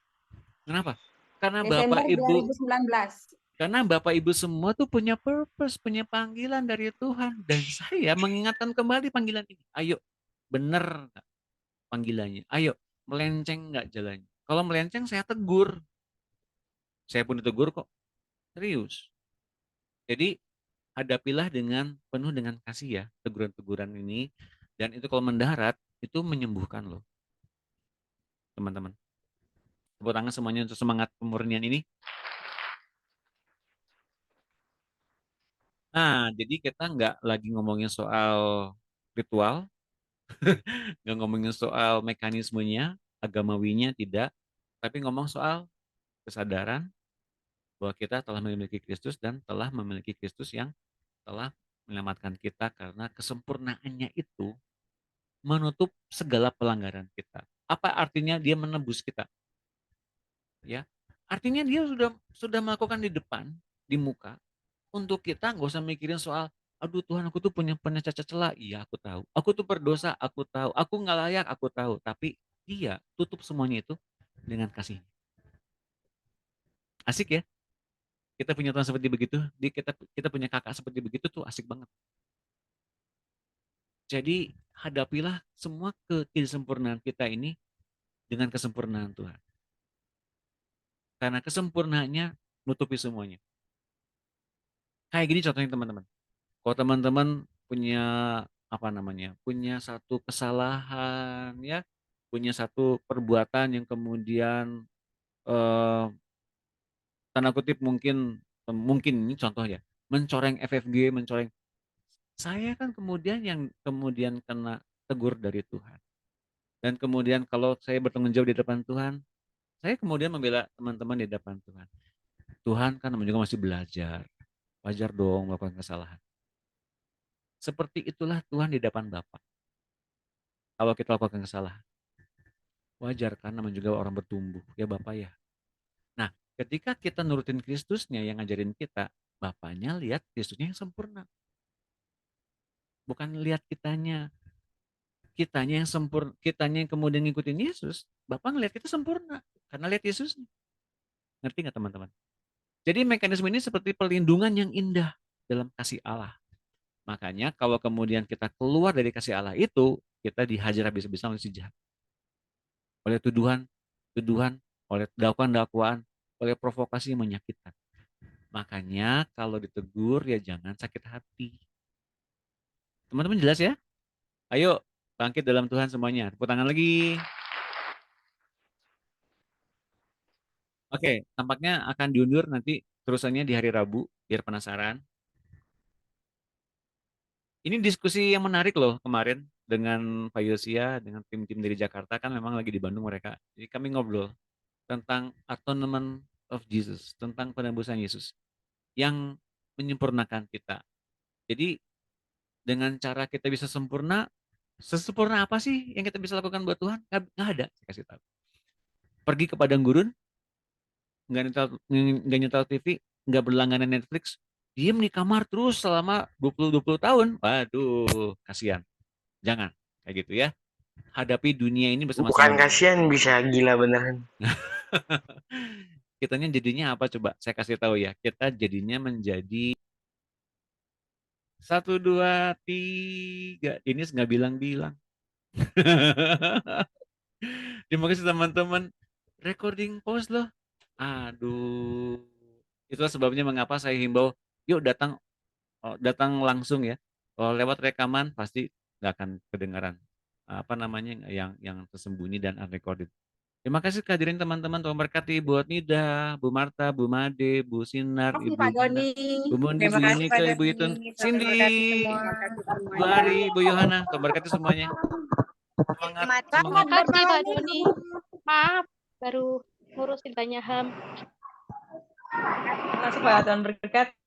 Speaker 1: Kenapa? Karena
Speaker 4: Desember
Speaker 1: Bapak Ibu
Speaker 4: 2019.
Speaker 1: Karena Bapak Ibu semua tuh punya purpose, punya panggilan dari Tuhan. Dan saya mengingatkan kembali panggilan ini. Ayo, bener nggak panggilannya? Ayo, melenceng nggak jalannya? Kalau melenceng saya tegur. Saya pun ditegur kok. Serius. Jadi hadapilah penuh dengan kasih ya teguran-teguran ini. Dan itu kalau mendarat, itu menyembuhkan loh. Teman-teman. Tepuk tangan semuanya untuk semangat pemurnian ini. Nah, jadi kita nggak lagi ngomongin soal ritual, Nggak ngomongin soal mekanismenya, agamawinya, tidak. Tapi ngomong soal kesadaran bahwa kita telah memiliki Kristus dan telah memiliki Kristus yang telah menyelamatkan kita karena kesempurnaannya itu menutup segala pelanggaran kita. Apa artinya dia menebus kita? Ya, artinya dia sudah melakukan di depan, di muka, untuk kita nggak usah mikirin soal, aduh Tuhan aku tuh punya cacat celah, iya aku tahu. Aku tuh berdosa, aku tahu. Aku nggak layak, aku tahu. Tapi dia tutup semuanya itu dengan kasih. Asik ya? Kita punya Tuhan seperti begitu, kita punya kakak seperti begitu tuh asik banget. Jadi hadapilah semua ketidaksempurnaan kita ini dengan kesempurnaan Tuhan. Karena kesempurnaannya nutupi semuanya. Kayak gini contohnya teman-teman. Kalau teman-teman punya punya satu kesalahan ya, punya satu perbuatan yang kemudian tanda kutip mungkin ini contoh ya, mencoreng FFG, saya kan kemudian yang kena tegur dari Tuhan. Dan kemudian kalau saya bertanggung jawab di depan Tuhan, saya kemudian membela teman-teman di depan Tuhan. Tuhan kan juga masih belajar. Wajar dong melakukan kesalahan. Seperti itulah Tuhan di depan Bapa. Kalau kita lakukan kesalahan. Wajar karena juga orang bertumbuh. Ya Bapak ya. Nah, ketika kita nurutin Kristusnya yang ngajarin kita, Bapaknya lihat Kristusnya yang sempurna. Bukan lihat kitanya yang sempurna, kitanya yang kemudian ngikutin Yesus, Bapak ngelihat kita sempurna karena lihat Yesus. Ngerti nggak teman-teman? Jadi mekanisme ini seperti perlindungan yang indah dalam kasih Allah. Makanya kalau kemudian kita keluar dari kasih Allah itu, kita dihajar habis-habisan oleh si jahat. Oleh tuduhan, oleh dakwaan, oleh provokasi yang menyakitkan. Makanya kalau ditegur ya jangan sakit hati. Teman-teman jelas ya? Ayo bangkit dalam Tuhan semuanya. Tepuk tangan lagi. Oke, tampaknya akan diundur nanti terusannya di hari Rabu, biar penasaran. Ini diskusi yang menarik loh kemarin dengan Pak Yosia, dengan tim-tim dari Jakarta, kan memang lagi di Bandung mereka. Jadi kami ngobrol tentang atonement of Jesus, tentang penebusan Yesus yang menyempurnakan kita. Jadi dengan cara kita bisa sempurna, sesempurna apa sih yang kita bisa lakukan buat Tuhan? Nggak ada, saya kasih tahu. Pergi ke padang gurun, nggak nyetel TV, nggak berlangganan Netflix, diem di kamar terus selama 20 tahun. Waduh, kasihan. Jangan kayak gitu ya. Hadapi dunia ini bersama-sama.
Speaker 7: Bukan kasihan, bisa gila beneran.
Speaker 1: Kitanya jadinya apa coba? Saya kasih tahu ya. Kita jadinya menjadi 1, 2, 3. Ini nggak bilang-bilang. Terima kasih teman-teman. Recording pause loh. Aduh. Itulah sebabnya mengapa saya himbau, yuk datang langsung ya. Kalau lewat rekaman pasti nggak akan kedengaran yang tersembunyi dan unrecorded. Terima kasih kehadirin teman-teman. Tuhan berkati buat Nida, Bu Marta, Bu Made, Bu Sinar, Ibu
Speaker 9: Pak Doni.
Speaker 1: Bu Mundi, Bu
Speaker 9: Terima kasih
Speaker 1: Yunika,
Speaker 9: Pak
Speaker 1: Ibu
Speaker 9: Doni.
Speaker 1: Itun,
Speaker 9: Tuhan
Speaker 1: Cindy,
Speaker 9: memberkati semua.
Speaker 1: Bu Ari, Bu Yohana. Tuhan berkati semuanya. Semangat.
Speaker 10: Terima kasih Pak Doni. Maaf, baru ngurusin banyak hal.
Speaker 11: Terima kasih Pak, Tuhan berkati.